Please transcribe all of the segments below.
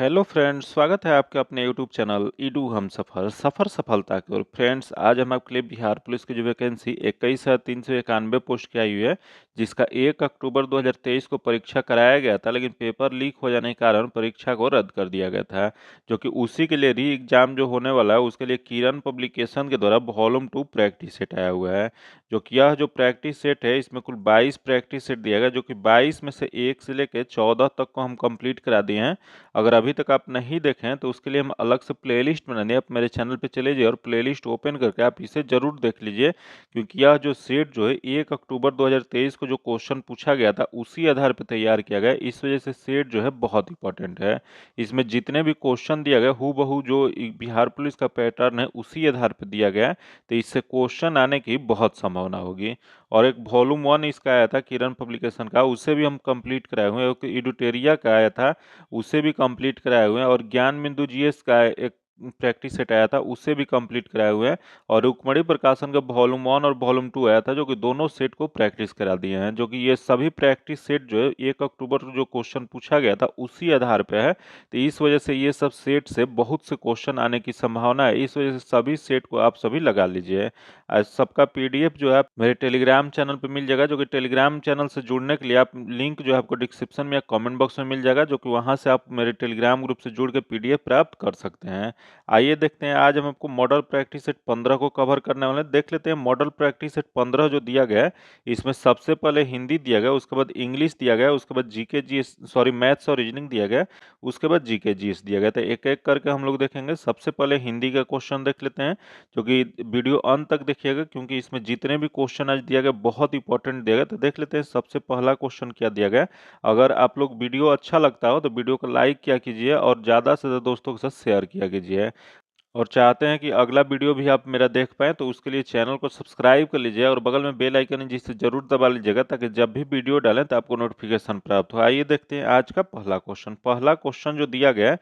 Hello friends, स्वागत है आपके अपने यूट्यूब चैनल ईडू हम सफ़र सफ़र सफलता की ओर। फ्रेंड्स, आज हम आपके लिए बिहार पुलिस की जो वैकेंसी 21,391 पोस्ट की आई हुई है, जिसका 1 अक्टूबर 2023 को परीक्षा कराया गया था, लेकिन पेपर लीक हो जाने के कारण परीक्षा को रद्द कर दिया गया था। जो कि उसी के लिए री एग्जाम जो होने वाला है, उसके लिए किरण पब्लिकेशन के द्वारा वॉल्यूम 2 प्रैक्टिस सेट आया हुआ है। जो कि यह जो प्रैक्टिस सेट है, इसमें कुल 22 प्रैक्टिस सेट दिया गया, जो कि 22 में से 1 से लेकर 14 तक को हम कंप्लीट करा दिए हैं। अगर अभी तक आप नहीं देखे हैं तो उसके लिए हम अलग से प्लेलिस्ट बना दिए। आप मेरे चैनल पे चले जाइए और प्लेलिस्ट ओपन करके आप इसे जरूर देख लीजिए, क्योंकि यह जो सेट जो है 1 अक्टूबर 2023 को जो क्वेश्चन पूछा गया था उसी आधार पर तैयार किया गया है। इस वजह से सेट जो है बहुत इंपॉर्टेंट है। इसमें जितने भी क्वेश्चन दिया गया हूबहू जो बिहार पुलिस का पैटर्न है उसी आधार पर दिया गया है, तो इससे क्वेश्चन आने की बहुत संभावना होगी। और एक वॉल्यूम 1 इसका आया था किरण पब्लिकेशन का, उसे भी हम कंप्लीट कराए हुए हैं। एक एडुटेरिया का आया था, उसे भी कंप्लीट कराए हुए हैं। और ज्ञान बिंदु जीएस का एक प्रैक्टिस सेट आया था, उसे भी कंप्लीट कराए हुए हैं। और रुक्मणी प्रकाशन का वॉल्यूम 1 और वॉल्यूम 2 आया था, जो कि दोनों सेट को प्रैक्टिस करा दिए हैं। जो कि ये सभी प्रैक्टिस सेट जो है 1 अक्टूबर को जो क्वेश्चन पूछा गया था उसी आधार पे है, तो इस वजह से ये सब सेट से बहुत से क्वेश्चन आने की संभावना है। इस वजह से सभी सेट को आप सभी लगा लीजिए। आज सबका पीडीएफ जो है मेरे टेलीग्राम चैनल पे मिल जाएगा, जो कि टेलीग्राम चैनल से जुड़ने के लिए आप लिंक जो है आपको डिस्क्रिप्शन में या कमेंट बॉक्स में मिल जाएगा, जो कि वहां से आप मेरे टेलीग्राम ग्रुप से जुड़ के पीडीएफ प्राप्त कर सकते हैं। आइए देखते हैं, आज हम आपको मॉडल प्रैक्टिस सेट 15 को कवर करने वाले हैं। देख लेते हैं मॉडल प्रैक्टिस सेट 15 जो दिया गया है, इसमें सबसे पहले हिंदी दिया गया, उसके बाद इंग्लिश दिया गया, उसके बाद जीके जीएस सॉरी मैथ्स और रीजनिंग दिया गया, उसके बाद जीके जीएस दिया गया। तो एक एक करके हम लोग देखेंगे। सबसे पहले हिंदी का क्वेश्चन देख लेते हैं, जो कि वीडियो अंत तक देखिएगा, क्योंकि इसमें जितने भी क्वेश्चन आज दिया गया बहुत इंपॉर्टेंट दिया गया। तो देख लेते हैं सबसे पहला क्वेश्चन क्या दिया गया। अगर आप लोग वीडियो अच्छा लगता हो तो वीडियो को लाइक किया कीजिए और ज़्यादा से ज़्यादा दोस्तों के साथ शेयर किया कीजिए। और चाहते हैं कि अगला वीडियो भी आप मेरा देख पाएँ, तो उसके लिए चैनल को सब्सक्राइब कर लीजिए और बगल में बेल आइकन है जिसे जरूर दबा लीजिएगा, ताकि जब भी वीडियो डालें तो आपको नोटिफिकेशन प्राप्त हो। आइए देखते हैं आज का पहला क्वेश्चन। पहला क्वेश्चन जो दिया गया है,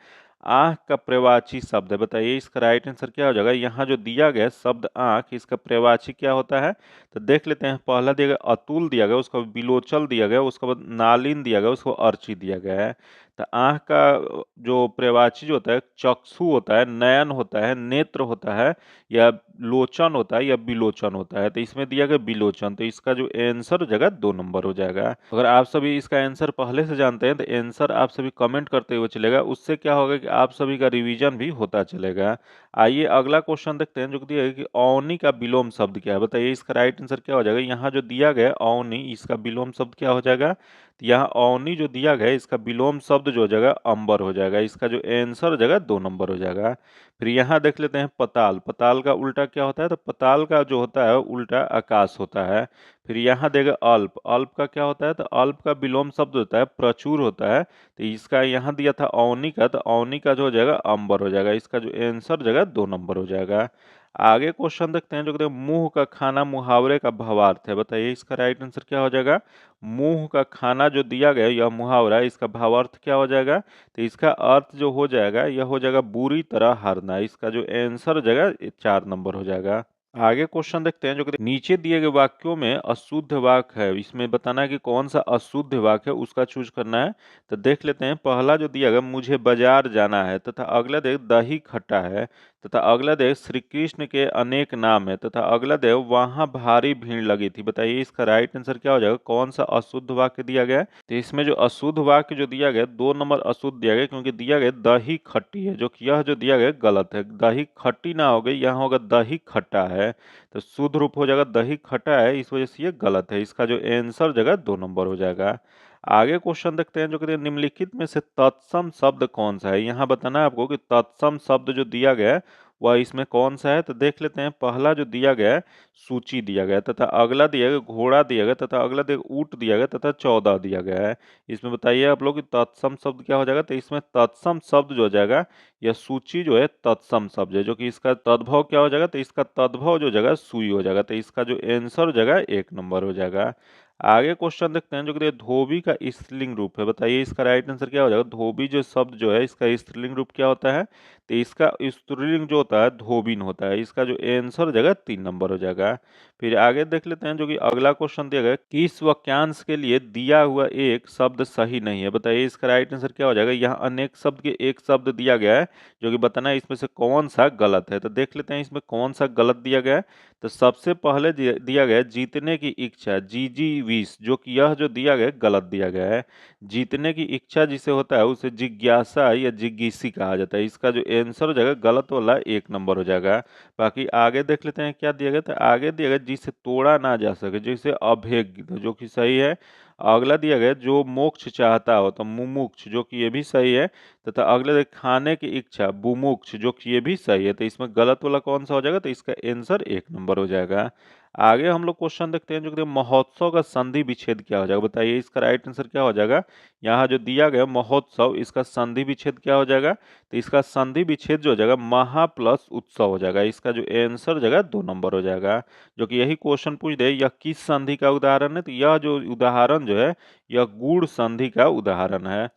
आंख का प्रवाची शब्द है, बताइए इसका राइट आंसर क्या हो जाएगा। यहाँ जो दिया गया है शब्द आंख, इसका प्रवाची क्या होता है, तो देख लेते हैं। पहला दिया गया अतुल दिया गया, उसका बिलोचल दिया गया, उसके बाद नालिन दिया गया, उसको अर्ची दिया गया है। तो आंख का जो प्रवाची जो होता है, चक्षु होता है, नयन होता है, नेत्र होता है, या लोचन होता है, या बिलोचन होता है। तो इसमें दिया गया बिलोचन, तो इसका जो आंसर हो जाएगा 2 नंबर हो जाएगा। अगर आप सभी इसका आंसर पहले से जानते हैं तो आंसर आप सभी कमेंट करते हुए चलेगा, उससे क्या होगा कि आप सभी का रिवीजन भी होता चलेगा। आइए अगला क्वेश्चन देखते हैं, जो दिया है कि औनी का विलोम शब्द क्या है, बताइए इसका राइट आंसर क्या हो जाएगा। यहाँ जो दिया गया औनी, इसका विलोम शब्द क्या हो जाएगा, तो यहाँ औनी जो दिया गया है इसका विलोम शब्द जो हो जाएगा अंबर हो जाएगा। इसका जो आंसर हो जाएगा 2 नंबर हो जाएगा। फिर यहाँ देख लेते हैं पताल। पताल का उल्टा क्या होता है, तो पताल का जो होता है उल्टा आकाश होता है। फिर यहाँ देगा अल्प। अल्प का क्या होता है, तो अल्प का विलोम शब्द होता है प्रचुर होता है। तो इसका यहाँ दिया था औनी का, तो औनी का जो हो जाएगा अंबर हो जाएगा। इसका जो आंसर हो जाएगा 2 नंबर हो जाएगा। आगे क्वेश्चन देखते हैं, जो कहते हैं मुंह का खाना मुहावरे का भावार्थ है, बताइए इसका राइट आंसर क्या हो जाएगा। मुंह का खाना जो दिया गया यह मुहावरा है, इसका भावार्थ क्या हो जाएगा, तो इसका अर्थ जो हो जाएगा यह हो जाएगा बुरी तरह हारना। इसका जो आंसर हो जाएगा 4 नंबर हो जाएगा। आगे क्वेश्चन देखते हैं, जो कि नीचे दिए गए वाक्यों में अशुद्ध वाक्य है, इसमें बताना है कि कौन सा अशुद्ध वाक्य है, उसका चूज करना है। तो देख लेते हैं। पहला जो दिया गया मुझे बाजार जाना है, तथा अगला देख दही खट्टा है, तथा अगला देख श्री कृष्ण के अनेक नाम है, तथा अगला देख वहां भारी भीड़ लगी थी। बताइए इसका राइट आंसर क्या हो जाएगा, कौन सा अशुद्ध वाक्य दिया गया है। तो इसमें जो अशुद्ध वाक्य जो दिया गया 2 नंबर अशुद्ध दिया गया, क्योंकि दिया गया दही खट्टी है, जो कि यह जो दिया गया गलत है। दही खट्टी ना हो गई, यहाँ होगा दही खट्टा है। तो शुद्ध रूप हो जाएगा दही खट्टा है, इस वजह से ये गलत है। इसका जो आंसर जगह 2 नंबर हो जाएगा। आगे क्वेश्चन देखते हैं, जो कहते हैं निम्नलिखित में से तत्सम शब्द कौन सा है। यहाँ बताना है आपको कि तत्सम शब्द जो दिया गया है वह इसमें कौन सा है। तो देख लेते हैं। पहला जो दिया गया है सूची दिया गया है, तथा अगला दिया गया घोड़ा दिया गया, तथा अगला दिया ऊंट दिया गया, तथा 14 दिया गया है। इसमें बताइए आप लोग कि तत्सम शब्द क्या हो जाएगा। तो इसमें तत्सम शब्द जो हो जाएगा, यह सूची जो है तत्सम शब्द है, जो कि इसका तद्भव क्या हो जाएगा, तो इसका तद्भव जो जगह सुई हो जाएगा। तो इसका जो आंसर हो जाएगा 1 नंबर हो जाएगा। आगे क्वेश्चन देखते हैं, जो कि धोबी का स्त्रीलिंग रूप है, बताइए इसका राइट आंसर क्या हो जाएगा। धोबी जो शब्द जो है इसका स्त्रीलिंग रूप क्या होता है। तो इसका स्त्रीलिंग जो होता है धोबिन होता है। इसका जो आंसर हो जाएगा 3 नंबर हो जाएगा। फिर आगे देख लेते हैं जो कि अगला क्वेश्चन दिया गया है, किस वाक्यांश के लिए दिया हुआ एक शब्द सही नहीं है? बताइए इसका राइट आंसर क्या हो जाएगा। यहाँ अनेक शब्द के एक शब्द दिया गया है जो कि बताना है इसमें से कौन सा गलत है। तो देख लेते हैं इसमें कौन सा गलत दिया गया है। तो सबसे पहले दिया गया है जीतने की इच्छा, जीजी विश, जो कि यह जो दिया गया है गलत दिया गया है। जीतने की इच्छा जिसे होता है उसे जिज्ञासा या जिज्ञासी कहा जाता है। इसका जो आंसर हो जाएगा गलत वाला 1 नंबर हो जाएगा। बाकी आगे देख लेते हैं क्या दिया गया। तो आगे दिया गया जिसे तोड़ा ना जा सके, जैसे अभेद्य, तो जो कि सही है। अगला दिया गया जो मोक्ष चाहता हो, तो मुमुक्ष, जो कि ये भी सही है। तथा अगले खाने की इच्छा, बुमुक्ष, जो कि ये भी सही है। तो इसमें गलत वाला कौन सा हो जाएगा? तो इसका आंसर 1 नंबर हो जाएगा। आगे हम लोग क्वेश्चन देखते हैं जो कि महोत्सव का संधि विच्छेद क्या हो जाएगा। बताइए इसका राइट आंसर क्या हो जाएगा। यहाँ जो दिया गया महोत्सव, इसका संधि विच्छेद क्या हो जाएगा? तो इसका संधि विच्छेद जो हो जाएगा महा प्लस उत्सव हो जाएगा। इसका जो आंसर हो जाएगा 2 नंबर हो जाएगा। जो कि यही क्वेश्चन पूछ दे यह किस संधि का उदाहरण है, तो यह जो उदाहरण जो है यह गूढ़ संधि का उदाहरण है।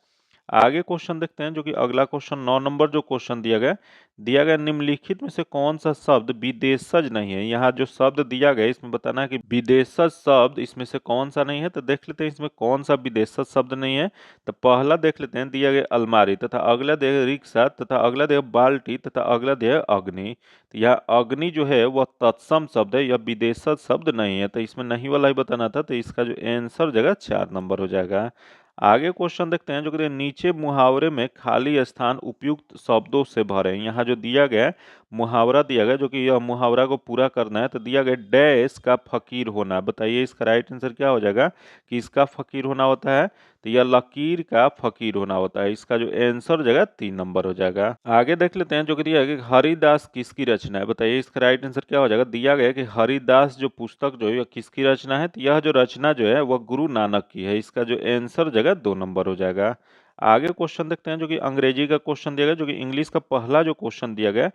आगे क्वेश्चन देखते हैं जो कि अगला क्वेश्चन 9 नंबर जो क्वेश्चन दिया गया निम्नलिखित में से कौन सा शब्द विदेशज नहीं है। यहाँ जो शब्द दिया गया इसमें बताना है कि विदेशज शब्द इसमें से कौन सा नहीं है। तो देख लेते हैं इसमें कौन सा विदेशज शब्द नहीं है। तो पहला देख लेते हैं दिया गया अलमारी, तथा अगला दिया गया रिक्शा, तथा अगला दिया गया बाल्टी, तथा अगला दिया गया अग्नि। तो यह अग्नि जो है वह तत्सम शब्द है, यह विदेशज शब्द नहीं है। तो इसमें नहीं वाला ही बताना था। तो इसका जो आंसर जगह 4 नंबर हो जाएगा। आगे क्वेश्चन देखते हैं जो कहते हैं नीचे मुहावरे में खाली स्थान उपयुक्त शब्दों से भरें। यहाँ जो दिया गया है मुहावरा दिया गया जो कि यह मुहावरा को पूरा करना है। तो दिया गया डैश का फकीर होना। बताइए इसका राइट आंसर क्या हो जाएगा कि इसका फकीर होना होता है। तो यह लकीर का फकीर होना होता है। इसका जो आंसर हो जाएगा 3 नंबर हो जाएगा। आगे देख लेते हैं जो कि दिया है कि हरिदास किसकी रचना है। बताइए इसका राइट आंसर क्या हो जाएगा। दिया गया है कि हरिदास जो पुस्तक जो है यह किसकी रचना है। तो यह जो रचना जो है वह गुरु नानक की है। इसका जो आंसर जगह 2 नंबर हो जाएगा। आगे क्वेश्चन देखते हैं जो कि अंग्रेजी का क्वेश्चन दिया गया जो कि इंग्लिश का पहला जो क्वेश्चन दिया गया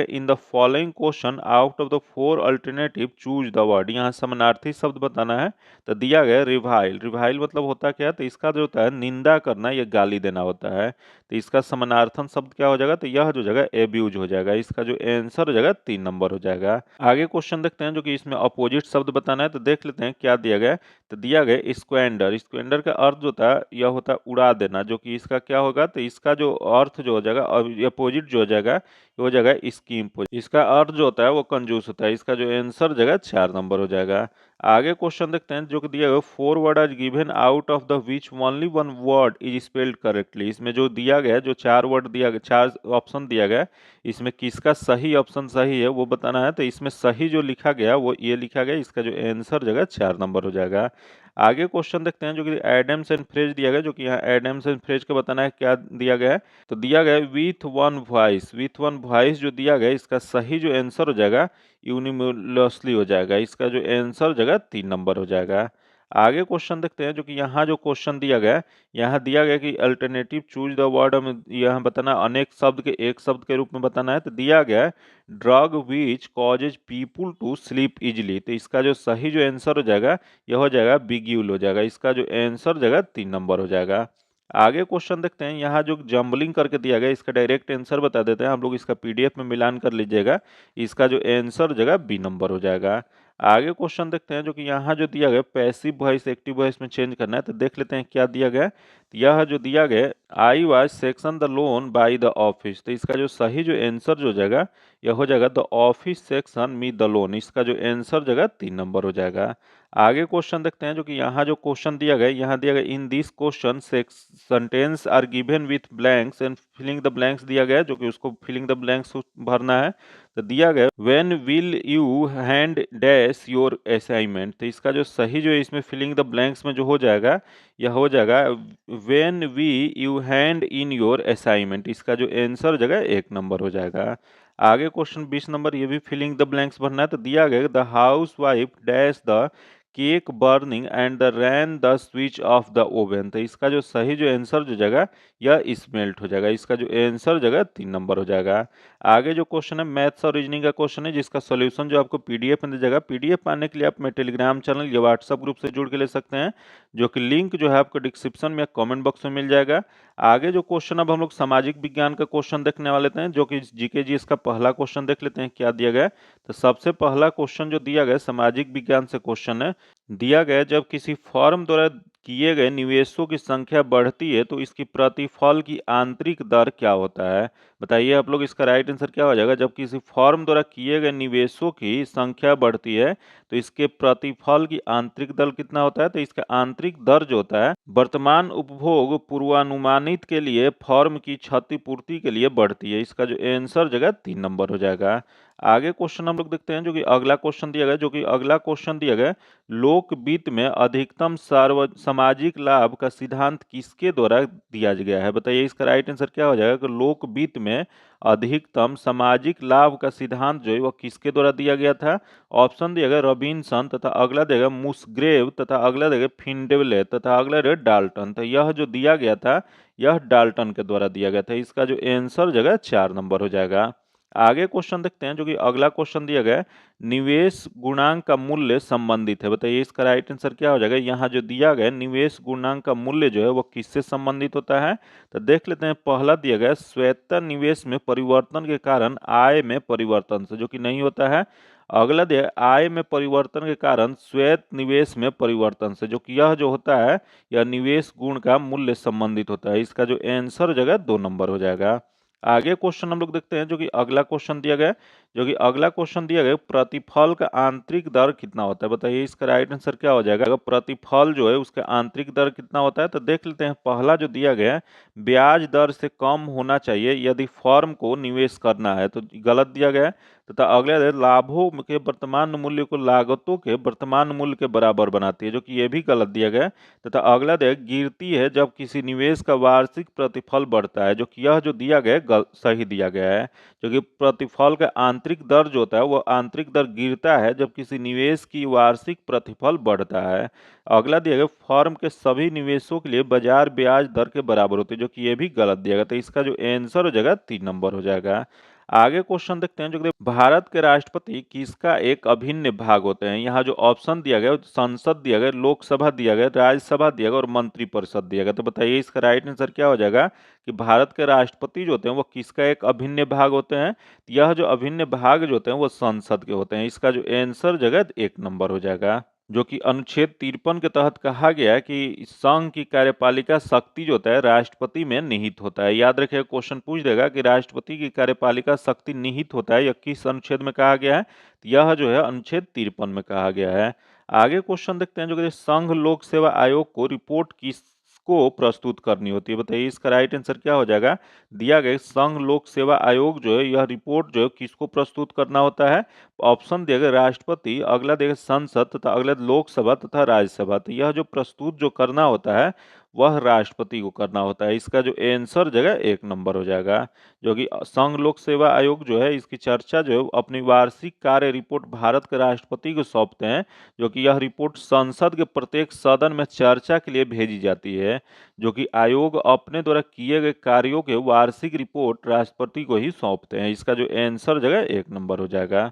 in the following question out of the 4 alternative choose the word. यहाँ समानार्थी शब्द बताना है। तो दिया गया रिवाइल। रिवाइल मतलब होता क्या है? तो इसका जो होता है निंदा करना या गाली देना होता है। तो इसका समानार्थन शब्द क्या हो जाएगा? तो यह जो जगह एब्यूज हो जाएगा। इसका जो आंसर हो जाएगा 3 नंबर हो जाएगा। आगे क्वेश्चन देखते हैं जो कि इसमें अपोजिट शब्द बताना है। तो देख लेते हैं क्या दिया गया। तो दिया गया स्क्वेंडर। स्क्वेंडर का अर्थ जो होता है यह होता है उड़ा देना, जो कि इसका क्या होगा? तो इसका जो अर्थ जो हो जाएगा अपोजिट जो हो जाएगा ये हो जाएगा स्कीम। इसका अर्थ जो होता है वो कंजूस होता है। इसका जो आंसर जगह 4 नंबर हो जाएगा। आगे क्वेश्चन देखते हैं जो कि दिया गया 4 word are given out of the which only 1 word is spelled correctly. इसमें जो दिया गया जो 4 वर्ड दिया गया, 4 ऑप्शन दिया गया, इसमें किसका सही ऑप्शन सही है वो बताना है। तो इसमें सही जो लिखा गया वो ये लिखा गया। इसका जो आंसर जगह 4 नंबर हो जाएगा। आगे क्वेश्चन देखते हैं जो कि एडम्स एंड फ्रेज दिया गया जो कि यहाँ एडम्स एंड फ्रेज का बताना है क्या दिया गया है। तो दिया गया है with one voice. With one voice जो दिया गया इसका सही जो आंसर हो जाएगा यूनिमुलसली हो जाएगा। इसका जो आंसर जगह 3 नंबर हो जाएगा। आगे क्वेश्चन देखते हैं जो कि यहाँ जो क्वेश्चन दिया गया है, यहाँ दिया गया कि अल्टरनेटिव चूज द वर्ड, हमें यहाँ बताना अनेक शब्द के एक शब्द के रूप में बताना है। तो दिया गया है drug which causes people to sleep easily. तो इसका जो सही जो आंसर हो जाएगा यह हो जाएगा बिग्यूल हो जाएगा। इसका जो आंसर जगह 3 नंबर हो जाएगा। आगे क्वेश्चन देखते हैं यहाँ जो जंबलिंग करके दिया गया इसका डायरेक्ट आंसर बता देते हैं हम लोग। इसका पीडीएफ में मिलान कर लीजिएगा। इसका जो आंसर जगह बी नंबर हो जाएगा। आगे क्वेश्चन देखते हैं जो कि यहाँ जो दिया गया पैसिव वॉइस एक्टिव वॉइस में चेंज करना है। तो देख लेते हैं क्या दिया गया। तो यह जो दिया गया I was section the loan by the office. तो इसका जो सही जो आंसर जो जाएगा यह हो जाएगा the office section me the loan. इसका जो आंसर जगह 3 नंबर हो जाएगा। आगे क्वेश्चन देखते हैं जो कि यहाँ जो क्वेश्चन दिया गया यहाँ दिया गया in this question sentences are given with blanks and filling the blanks दिया गया जो कि उसको फिलिंग द ब्लैंक्स भरना है। तो दिया गया when will you hand dash your assignment. तो इसका जो सही जो है इसमें फिलिंग द ब्लैंक्स में जो हो जाएगा यह हो जाएगा when we you hand in your assignment. इसका जो आंसर जगह 1 नंबर हो जाएगा। आगे क्वेश्चन 20 नंबर ये भी फिलिंग द ब्लैंक्स भरना है। तो दिया गया the house wife dash the cake burning and the rain the switch off the oven. तो इसका जो सही जो आंसर जो जगह यह स्मेल्ट हो जाएगा। इसका जो आंसर जगह 3 नंबर हो जाएगा। आगे जो क्वेश्चन है मैथ्स और रीजनिंग का क्वेश्चन है, जिसका सोल्यूशन जो आपको पीडीएफ में दी जाएगा। पीडीएफ पाने के लिए आप मेरे टेलीग्राम चैनल या व्हाट्सएप ग्रुप से जुड़ के ले सकते हैं, जो कि लिंक जो है आपको डिस्क्रिप्शन में या कमेंट बॉक्स में मिल जाएगा। आगे जो क्वेश्चन अब हम लोग सामाजिक विज्ञान का क्वेश्चन देखने वाले थे, जो कि जीके जी। इसका पहला क्वेश्चन देख लेते हैं क्या दिया गया है। तो सबसे पहला क्वेश्चन जो दिया गया सामाजिक विज्ञान से क्वेश्चन है, दिया गया जब किसी फर्म द्वारा किए गए निवेशों की संख्या बढ़ती है तो इसकी प्रतिफल की आंतरिक दर क्या होता है। बताइए आप लोग, इसका राइट आंसर क्या हो जाएगा। जब किसी फर्म द्वारा किए गए निवेशों की संख्या बढ़ती है तो इसके प्रतिफल की आंतरिक दर कितना होता है। तो इसका आंतरिक दर जो होता है वर्तमान उपभोग पूर्वानुमानित के लिए फर्म की क्षतिपूर्ति के लिए बढ़ती है। इसका जो आंसर जगह 3 नंबर हो जाएगा। आगे क्वेश्चन हम लोग देखते हैं, जो कि अगला क्वेश्चन दिया गया, लोक वित्त में अधिकतम सामाजिक लाभ का सिद्धांत किसके द्वारा दिया गया है। बताइए इसका राइट आंसर क्या हो जाएगा कि लोक वित्त में अधिकतम सामाजिक लाभ का सिद्धांत जो है वह किसके द्वारा दिया गया था। ऑप्शन दिया गया रॉबिन्सन, तथा अगला देगा मुस्ग्रेव, तथा अगला देगा फिंडेवले, तथा अगला देगा डाल्टन। तो यह जो दिया गया था यह डाल्टन के द्वारा दिया गया था। इसका जो आंसर जगह 4 नंबर हो जाएगा। आगे क्वेश्चन देखते हैं, जो कि अगला क्वेश्चन दिया गया है निवेश गुणांक का मूल्य संबंधित है। बताइए इसका राइट आंसर क्या हो जाएगा। यहाँ जो दिया गया निवेश गुणांक का मूल्य जो है वो किससे संबंधित होता है। तो देख लेते हैं। पहला दिया गया स्वायत्त निवेश में परिवर्तन के कारण आय में परिवर्तन से, जो कि नहीं होता है। अगला दिया आय में परिवर्तन के कारण स्वायत्त निवेश में परिवर्तन से, जो कि यह जो होता है यह निवेश गुण का मूल्य संबंधित होता है। इसका जो आंसर जगह 2 नंबर हो जाएगा। आगे क्वेश्चन हम लोग देखते हैं, जो कि अगला क्वेश्चन दिया गया प्रतिफल का आंतरिक दर कितना होता है। बताइए इसका राइट आंसर क्या हो जाएगा। अगर प्रतिफल जो है उसका आंतरिक दर कितना होता है, तो देख लेते हैं। पहला जो दिया गया है ब्याज दर से कम होना चाहिए यदि फर्म को निवेश करना है, तो गलत दिया गया है। तथा अगला है लाभों के वर्तमान मूल्य को लागतों के वर्तमान मूल्य के बराबर बनाती है, जो कि यह भी गलत दिया गया है। तथा अगला गिरती है जब किसी निवेश का वार्षिक प्रतिफल बढ़ता है, जो कि यह जो दिया गया है सही दिया गया है। जो कि प्रतिफल का आंतरिक दर जो होता है वह आंतरिक दर गिरता है जब किसी निवेश की वार्षिक प्रतिफल बढ़ता है। अगला दिया गया फर्म के सभी निवेशों के लिए बाजार ब्याज दर के बराबर होती है, जो कि यह भी गलत दिया गया। तो इसका जो आंसर हो जाएगा 3 नंबर हो जाएगा। आगे क्वेश्चन देखते हैं, जो कि भारत के राष्ट्रपति किसका एक अभिन्न भाग होते हैं। यहाँ जो ऑप्शन दिया गया संसद दिया गया, लोकसभा दिया गया, राज्यसभा दिया गया और मंत्रिपरिषद दिया गया। तो बताइए इसका राइट आंसर क्या हो जाएगा कि भारत के राष्ट्रपति जो होते हैं वो किसका एक अभिन्न भाग होते हैं। यह जो अभिन्न भाग जो होते हैं वो संसद के होते हैं। इसका जो आंसर जगह 1 नंबर हो जाएगा। जो कि अनुच्छेद 53 के तहत कहा गया है कि संघ की कार्यपालिका शक्ति जो होता है राष्ट्रपति में निहित होता है। याद रखिए क्वेश्चन पूछ देगा कि राष्ट्रपति की कार्यपालिका शक्ति निहित होता है, यह किस अनुच्छेद में कहा गया है। तो यह जो है अनुच्छेद 53 में कहा गया है। आगे क्वेश्चन देखते हैं, जो कि संघ लोक सेवा आयोग को रिपोर्ट किसको प्रस्तुत करनी होती है। बताइए इसका राइट आंसर क्या हो जाएगा। दिया गया संघ लोक सेवा आयोग जो है यह रिपोर्ट जो है किसको प्रस्तुत करना होता है। ऑप्शन दिया गया राष्ट्रपति, अगला दिया गया संसद, तथा अगला लोकसभा तथा राज्यसभा। तो यह जो प्रस्तुत जो करना होता है वह राष्ट्रपति को करना होता है। इसका जो आंसर जगह 1 नंबर हो जाएगा। जो कि संघ लोक सेवा आयोग जो है इसकी चर्चा जो है अपनी वार्षिक कार्य रिपोर्ट भारत के राष्ट्रपति को सौंपते हैं। जो कि यह रिपोर्ट संसद के प्रत्येक सदन में चर्चा के लिए भेजी जाती है। जो कि आयोग अपने द्वारा किए गए कार्यों के वार्षिक रिपोर्ट राष्ट्रपति को ही सौंपते हैं। इसका जो आंसर जगह 1 नंबर हो जाएगा।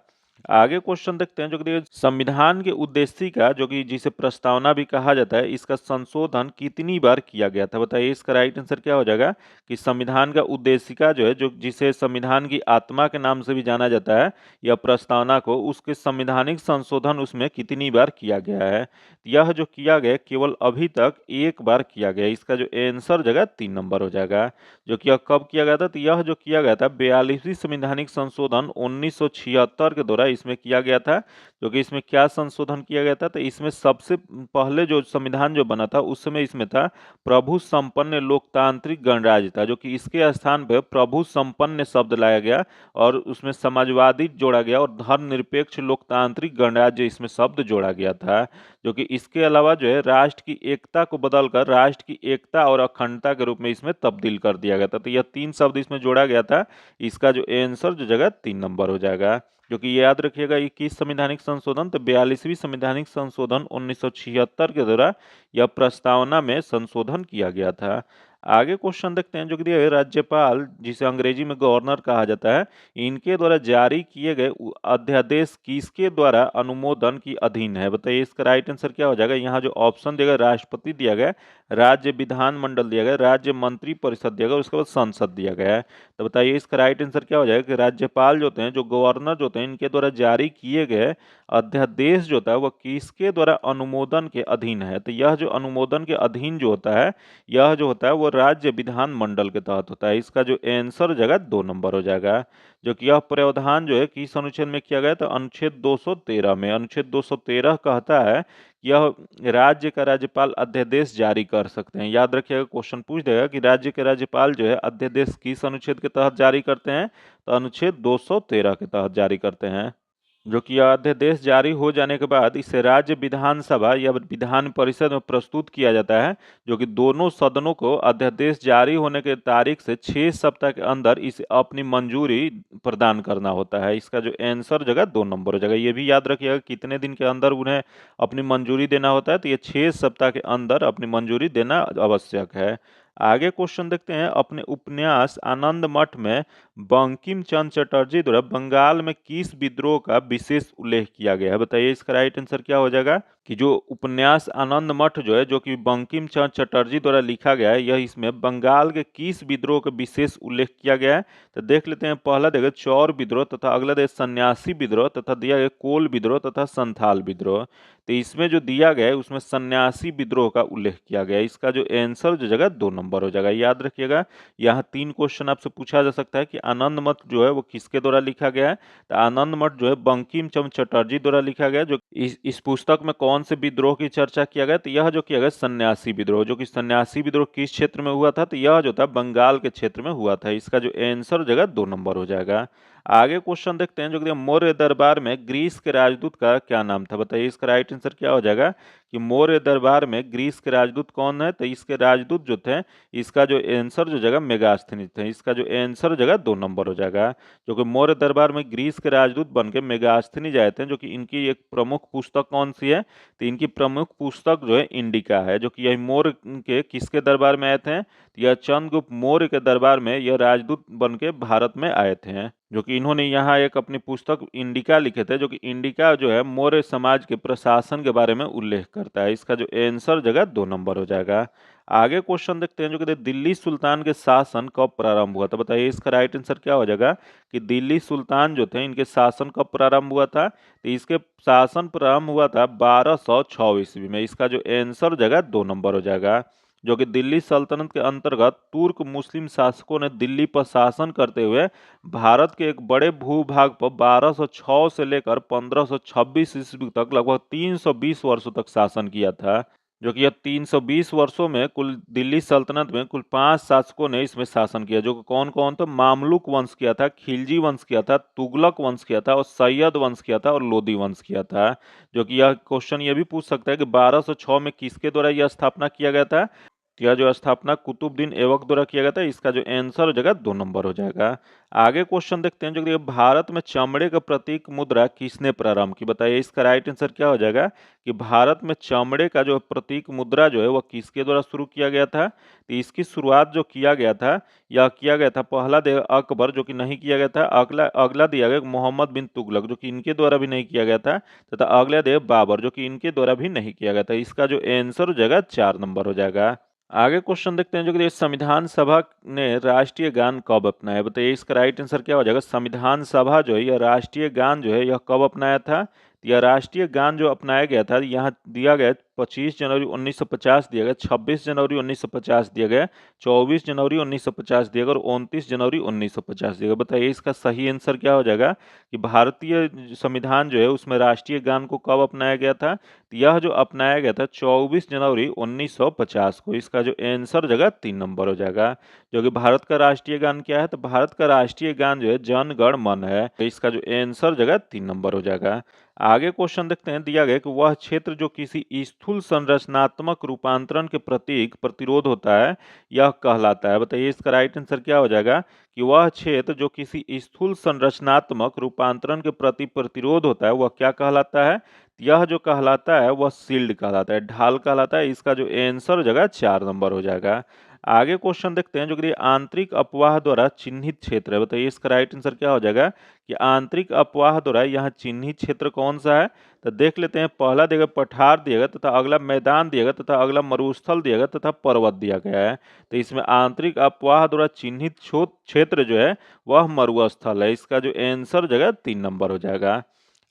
आगे क्वेश्चन देखते हैं, जो कि संविधान के उद्देश्य का जो कि जिसे प्रस्तावना भी कहा जाता है, इसका संशोधन कितनी बार किया गया था। बताइए इसका राइट आंसर क्या हो जाएगा कि संविधान का उद्देशिका जो है, जो जिसे संविधान की आत्मा के नाम से भी जाना जाता है, या प्रस्तावना को, उसके संवैधानिक संशोधन उसमें कितनी बार किया गया है। यह जो किया गया केवल अभी तक एक बार किया गया। इसका जो आंसर जगह 3 नंबर हो जाएगा। जो कि यह कब किया गया था, तो यह जो किया गया था 42वीं संवैधानिक संशोधन 1976 के द्वारा इसमें किया गया था। जो कि इसमें क्या संशोधन किया गया था, तो इसमें सबसे पहले जो संविधान जो बना था उस समय इसमें था प्रभु संपन्न लोकतांत्रिक गणराज्य था। जो कि इसके स्थान पर प्रभु संपन्न शब्द लाया गया और उसमें समाजवादी जोड़ा गया और धर्मनिरपेक्ष लोकतांत्रिक गणराज्य इसमें शब्द जोड़ा गया था। जो कि इसके अलावा जो है राष्ट्र की एकता को बदलकर राष्ट्र की एकता और अखंडता के रूप में इसमें तब्दील कर दिया गया था। तो यह 3 शब्द इसमें जोड़ा गया था। इसका जो आंसर जो जगह 3 नंबर हो जाएगा। जो कि याद रखिएगा 21 संवैधानिक संशोधन तो 42वीं संवैधानिक संशोधन 1976 के द्वारा यह प्रस्तावना में संशोधन किया गया था। आगे क्वेश्चन देखते हैं जो कि दिया है, राज्यपाल जिसे अंग्रेजी में गवर्नर कहा जाता है, इनके द्वारा जारी किए गए अध्यादेश किसके द्वारा अनुमोदन की अधीन है? बताइए इसका राइट आंसर क्या हो जाएगा। यहाँ जो ऑप्शन दिया गया, राष्ट्रपति दिया गया, राज्य विधानमंडल दिया गया, राज्य मंत्री परिषद दिया गया, उसके बाद संसद दिया गया है। तो बताइए इसका राइट आंसर क्या हो जाएगा कि राज्यपाल जो होते हैं, जो गवर्नर जो होते हैं, इनके द्वारा जारी किए गए अध्यादेश जो होता है वह किसके द्वारा अनुमोदन के अधीन है? तो यह जो अनुमोदन के अधीन जो होता है, यह जो होता है वो राज्य विधानमंडल के तहत होता है। इसका जो आंसर हो जाएगा 2 नंबर हो जाएगा। जो कि यह प्रावधान जो है किस अनुच्छेद में किया गया? तो अनुच्छेद 213 में। अनुच्छेद 213 कहता है कि यह राज्य का राज्यपाल अध्यादेश जारी कर सकते हैं। याद रखिएगा, क्वेश्चन पूछ देगा कि राज्य के राज्यपाल जो है अध्यादेश किस अनुच्छेद के तहत जारी करते हैं? तो अनुच्छेद 213 के तहत जारी करते हैं। जो कि यह अध्यादेश जारी हो जाने के बाद इसे राज्य विधानसभा या विधान परिषद में प्रस्तुत किया जाता है, जो कि दोनों सदनों को अध्यादेश जारी होने के तारीख से 6 सप्ताह के अंदर इसे अपनी मंजूरी प्रदान करना होता है। इसका जो आंसर जगह 2 नंबर हो जाएगा। ये भी याद रखिएगा कितने दिन के अंदर उन्हें अपनी मंजूरी देना होता है, तो ये 6 सप्ताह के अंदर अपनी मंजूरी देना आवश्यक है। आगे क्वेश्चन देखते हैं, अपने उपन्यास आनंद मठ में बंकिम चंद्र चटर्जी द्वारा बंगाल में किस विद्रोह का विशेष उल्लेख किया गया है? बताइए इसका राइट आंसर क्या हो जाएगा कि जो उपन्यास आनंद मठ जो है, जो कि बंकिम चंद्र चटर्जी द्वारा लिखा गया है, यह इसमें बंगाल के किस विद्रोह का विशेष उल्लेख किया गया है? तो देख लेते हैं। पहला देगा चौर विद्रोह, तथा अगला देगा सन्यासी विद्रोह, तथा दिया गया कोल विद्रोह तथा संथाल विद्रोह। तो इसमें जो दिया गया है उसमें सन्यासी विद्रोह का उल्लेख किया गया है। इसका जो आंसर जो जगह 2 नंबर हो जाएगा। याद रखिएगा, यहाँ 3 क्वेश्चन आपसे पूछा जा सकता है कि आनंद मठ जो है वो किसके द्वारा लिखा गया है? तो आनंद मठ जो है बंकिम चंद्र चटर्जी द्वारा लिखा गया। जो इस पुस्तक में कौन से विद्रोह की चर्चा किया गया? तो यह जो किया गया सन्यासी विद्रोह। जो कि सन्यासी विद्रोह किस क्षेत्र में हुआ था? तो यह जो था बंगाल के क्षेत्र में हुआ था। इसका जो आंसर जगह 2 नंबर हो जाएगा। आगे क्वेश्चन देखते हैं, जो कि मौर्य दरबार में ग्रीस के राजदूत का क्या नाम था? बताइए इसका राइट आंसर क्या हो जाएगा कि मौर्य दरबार में ग्रीस के राजदूत कौन है? तो इसके राजदूत जो थे, इसका जो आंसर जो जगह मेगास्थनीज थे। इसका जो आंसर जगह 2 नंबर हो जाएगा। जो कि मौर्य दरबार में ग्रीस के राजदूत बन के मेगास्थनीज आए थे। जो कि इनकी एक प्रमुख पुस्तक कौन सी है? तो इनकी प्रमुख पुस्तक जो है इंडिका है। जो कि यह मौर्य के किसके दरबार में आए थे? तो यह चंद्रगुप्त मौर्य के दरबार में यह राजदूत बन के भारत में आए थे। जो कि इन्होंने यहाँ एक अपनी पुस्तक इंडिका लिखे थे। जो कि इंडिका जो है मौर्य समाज के प्रशासन के बारे में उल्लेख करता है। इसका जो आंसर जगह 2 नंबर हो जाएगा। आगे क्वेश्चन देखते हैं, जो कि दिल्ली सुल्तान के शासन कब प्रारंभ हुआ था? बताइए इसका राइट आंसर क्या हो जाएगा कि दिल्ली सुल्तान जो थे, इनके शासन कब प्रारंभ हुआ था? तो इसके शासन प्रारंभ हुआ था 1206 ईस्वी में। इसका जो आंसर जगह 2 नंबर हो जाएगा। जो कि दिल्ली सल्तनत के अंतर्गत तुर्क मुस्लिम शासकों ने दिल्ली पर शासन करते हुए भारत के एक बड़े भूभाग पर 1206 से लेकर 1526 ईस्वी तक लगभग 320 वर्षों तक शासन किया था। जो कि यह 320 वर्षों में कुल दिल्ली सल्तनत में कुल 5 शासकों ने इसमें शासन किया। जो कि कौन कौन? तो मामलुक वंश किया था, खिलजी वंश किया था, तुगलक वंश किया था, और सैयद वंश किया था, और लोदी वंश किया था। जो कि यह क्वेश्चन यह भी पूछ सकता है कि 1206 में किसके द्वारा यह स्थापना किया गया था? यह जो स्थापना कुतुबुद्दीन ऐबक द्वारा किया गया था। इसका जो आंसर हो जाएगा 2 नंबर हो जाएगा। आगे क्वेश्चन देखते हैं, जो कि भारत में चमड़े का प्रतीक मुद्रा किसने प्रारंभ की? बताइए इसका राइट आंसर क्या हो जाएगा कि भारत में चमड़े का जो प्रतीक मुद्रा जो है वह किसके द्वारा शुरू किया गया था? तो इसकी शुरुआत जो किया गया था, यह किया गया था पहला देगा अकबर, जो कि नहीं किया गया था। अगला अगला दिया गया मोहम्मद बिन तुगलक, जो कि इनके द्वारा भी नहीं किया गया था, तथा अगला देगा बाबर, जो कि इनके द्वारा भी नहीं किया गया था। इसका जो आंसर हो जाएगा 4 नंबर हो जाएगा। आगे क्वेश्चन देखते हैं, जो कि संविधान सभा ने राष्ट्रीय गान कब अपनाया? बताइए इसका राइट आंसर क्या हो जाएगा। संविधान सभा जो है, यह राष्ट्रीय गान जो है यह कब अपनाया था? यह राष्ट्रीय गान जो अपनाया गया था, यहाँ दिया गया 25 जनवरी 1950 दिया गया, 26 जनवरी 1950 दिया गया, 24 जनवरी 1950 दिया गया, और 29 जनवरी 1950 दिया गया। बताइए इसका सही आंसर क्या हो जाएगा कि भारतीय संविधान जो है उसमें राष्ट्रीय गान को कब अपनाया गया था? तो यह जो अपनाया गया था 24 जनवरी 1950 को। इसका जो आंसर जगह 3 नंबर हो जाएगा। जो कि भारत का राष्ट्रीय गान क्या है? तो भारत का राष्ट्रीय गान जो है जन गण मन है। तो इसका जो आंसर जगह 3 नंबर हो जाएगा। आगे क्वेश्चन देखते हैं, दिया गया कि वह क्षेत्र जो किसी स्थूल संरचनात्मक रूपांतरण के प्रतीक प्रतिरोध होता है, यह कहलाता है? बताइए इसका राइट आंसर क्या हो जाएगा कि वह क्षेत्र जो किसी स्थूल संरचनात्मक रूपांतरण के प्रति प्रतिरोध होता है वह क्या कहलाता है? यह जो कहलाता है वह शील्ड कहलाता है, ढाल कहलाता है। इसका जो आंसर हो जाएगा 4 नंबर हो जाएगा। आगे क्वेश्चन देखते हैं जो कि आंतरिक अपवाह द्वारा चिन्हित क्षेत्र है। बताइए इसका राइट आंसर क्या हो जाएगा कि आंतरिक अपवाह द्वारा यहाँ चिन्हित क्षेत्र कौन सा है? तो देख लेते हैं। पहला दिया गया पठार दिया गया, तथा अगला मैदान दिया गया, तथा अगला मरुस्थल दिया गया, तथा पर्वत दिया गया है। तो इसमें आंतरिक अपवाह द्वारा चिन्हित क्षेत्र जो है वह मरुस्थल है। इसका जो आंसर जगह 3 नंबर हो जाएगा।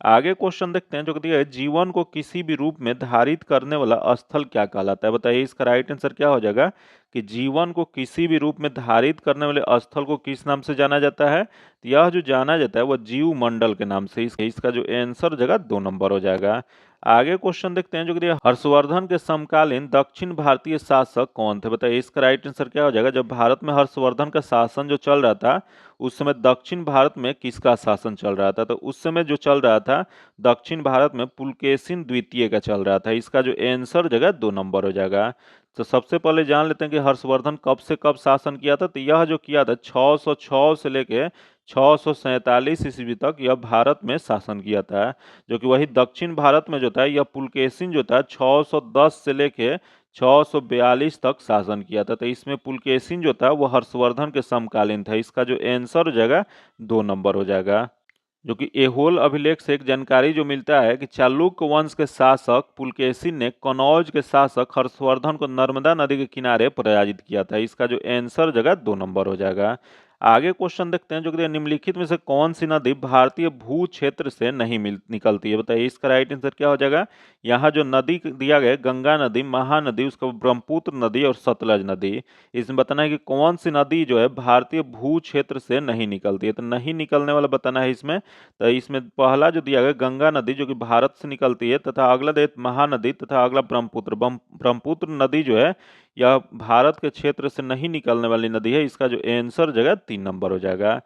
आगे क्वेश्चन देखते हैं जो कि दिया है जीवन को किसी भी रूप में धारित करने वाला स्थल क्या कहलाता है? बताइए इसका राइट आंसर क्या हो जाएगा कि जीवन को किसी भी रूप में धारित करने वाले स्थल को किस नाम से जाना जाता है? तो यह जो जाना जाता है वह जीव मंडल के नाम से। इसका जो आंसर जगह 2 नंबर हो जाएगा। आगे क्वेश्चन देखते हैं जो कि दिया हर्षवर्धन के समकालीन दक्षिण भारतीय शासक कौन थे? बताइए इसका राइट आंसर क्या हो जाएगा। जब भारत में हर्षवर्धन का शासन जो चल रहा था उस समय दक्षिण भारत में किसका शासन चल रहा था? तो उस समय जो चल रहा था दक्षिण भारत में पुलकेशिन द्वितीय का चल रहा था। इसका जो आंसर जगह 2 नंबर हो जाएगा। तो सबसे पहले जान लेते हैं कि हर्षवर्धन कब से कब शासन किया था। तो यह जो किया था 606 से लेके 647 ईस्वी तक यह भारत में शासन किया था। जो कि वही दक्षिण भारत में जो था यह पुलकेशिन जो था 610 से लेके 642 तक शासन किया था। तो इसमें पुलकेशिन जो था वह हर्षवर्धन के समकालीन था। इसका जो आंसर हो जाएगा 2 नंबर हो जाएगा। जो कि एहोल अभिलेख से एक जानकारी जो मिलता है कि चालुक्य वंश के शासक पुलकेशिन ने कनौज के शासक हर्षवर्धन को नर्मदा नदी के किनारे पराजित किया था। इसका जो आंसर जगह 2 नंबर हो जाएगा। आगे क्वेश्चन देखते हैं जो कि निम्नलिखित में से कौन सी नदी भारतीय भू क्षेत्र से नहीं निकलती है? बताइए इसका राइट आंसर क्या हो जाएगा। यहाँ जो नदी दिया गया गंगा नदी, महानदी, उसका ब्रह्मपुत्र नदी और सतलज नदी। इसमें बताना है कि कौन सी नदी जो है भारतीय भू क्षेत्र से नहीं निकलती है। तो नहीं निकलने वाला बताना है इसमें। तो इसमें पहला जो दिया गया गंगा नदी जो कि भारत से निकलती है, तथा अगला दे महानदी, तथा अगला ब्रह्मपुत्र। ब्रह्मपुत्र नदी जो है यह भारत के क्षेत्र से नहीं निकलने वाली नदी है। इसका जो आंसर जगह 3 नंबर हो जाएगा।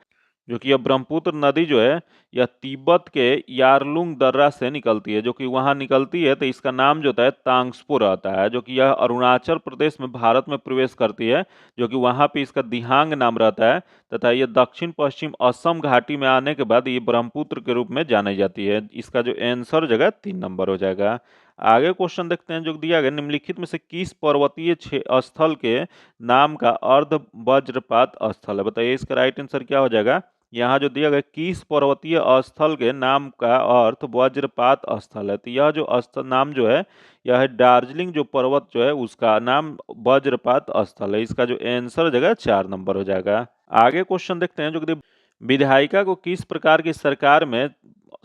जो कि यह ब्रह्मपुत्र नदी जो है यह तिब्बत के यारलुंग दर्रा से निकलती है। जो कि वहां निकलती है तो इसका नाम जो होता है तांग्सपो रहता है। जो कि यह अरुणाचल प्रदेश में भारत में प्रवेश करती है। जो कि वहां पे इसका दिहांग नाम रहता है, तथा यह दक्षिण पश्चिम असम घाटी में आने के बाद ये ब्रह्मपुत्र के रूप में जानी जाती है। इसका जो आंसर जगह 3 नंबर हो जाएगा। आगे क्वेश्चन देखते हैं जो दिया गया निम्नलिखित में से किस पर्वतीय स्थल के नाम का अर्ध वज्रपात स्थल है? बताइए इसका राइट आंसर क्या हो जाएगा। यहाँ जो दिया गया किस पर्वतीय स्थल के नाम का अर्थ वज्रपात स्थल है? तो यह जो स्थल नाम जो है यह है दार्जिलिंग जो पर्वत जो है उसका नाम वज्रपात स्थल है। इसका जो आंसर जगह 4 नंबर हो जाएगा। आगे क्वेश्चन देखते हैं जो कि विधायिका को किस प्रकार की सरकार में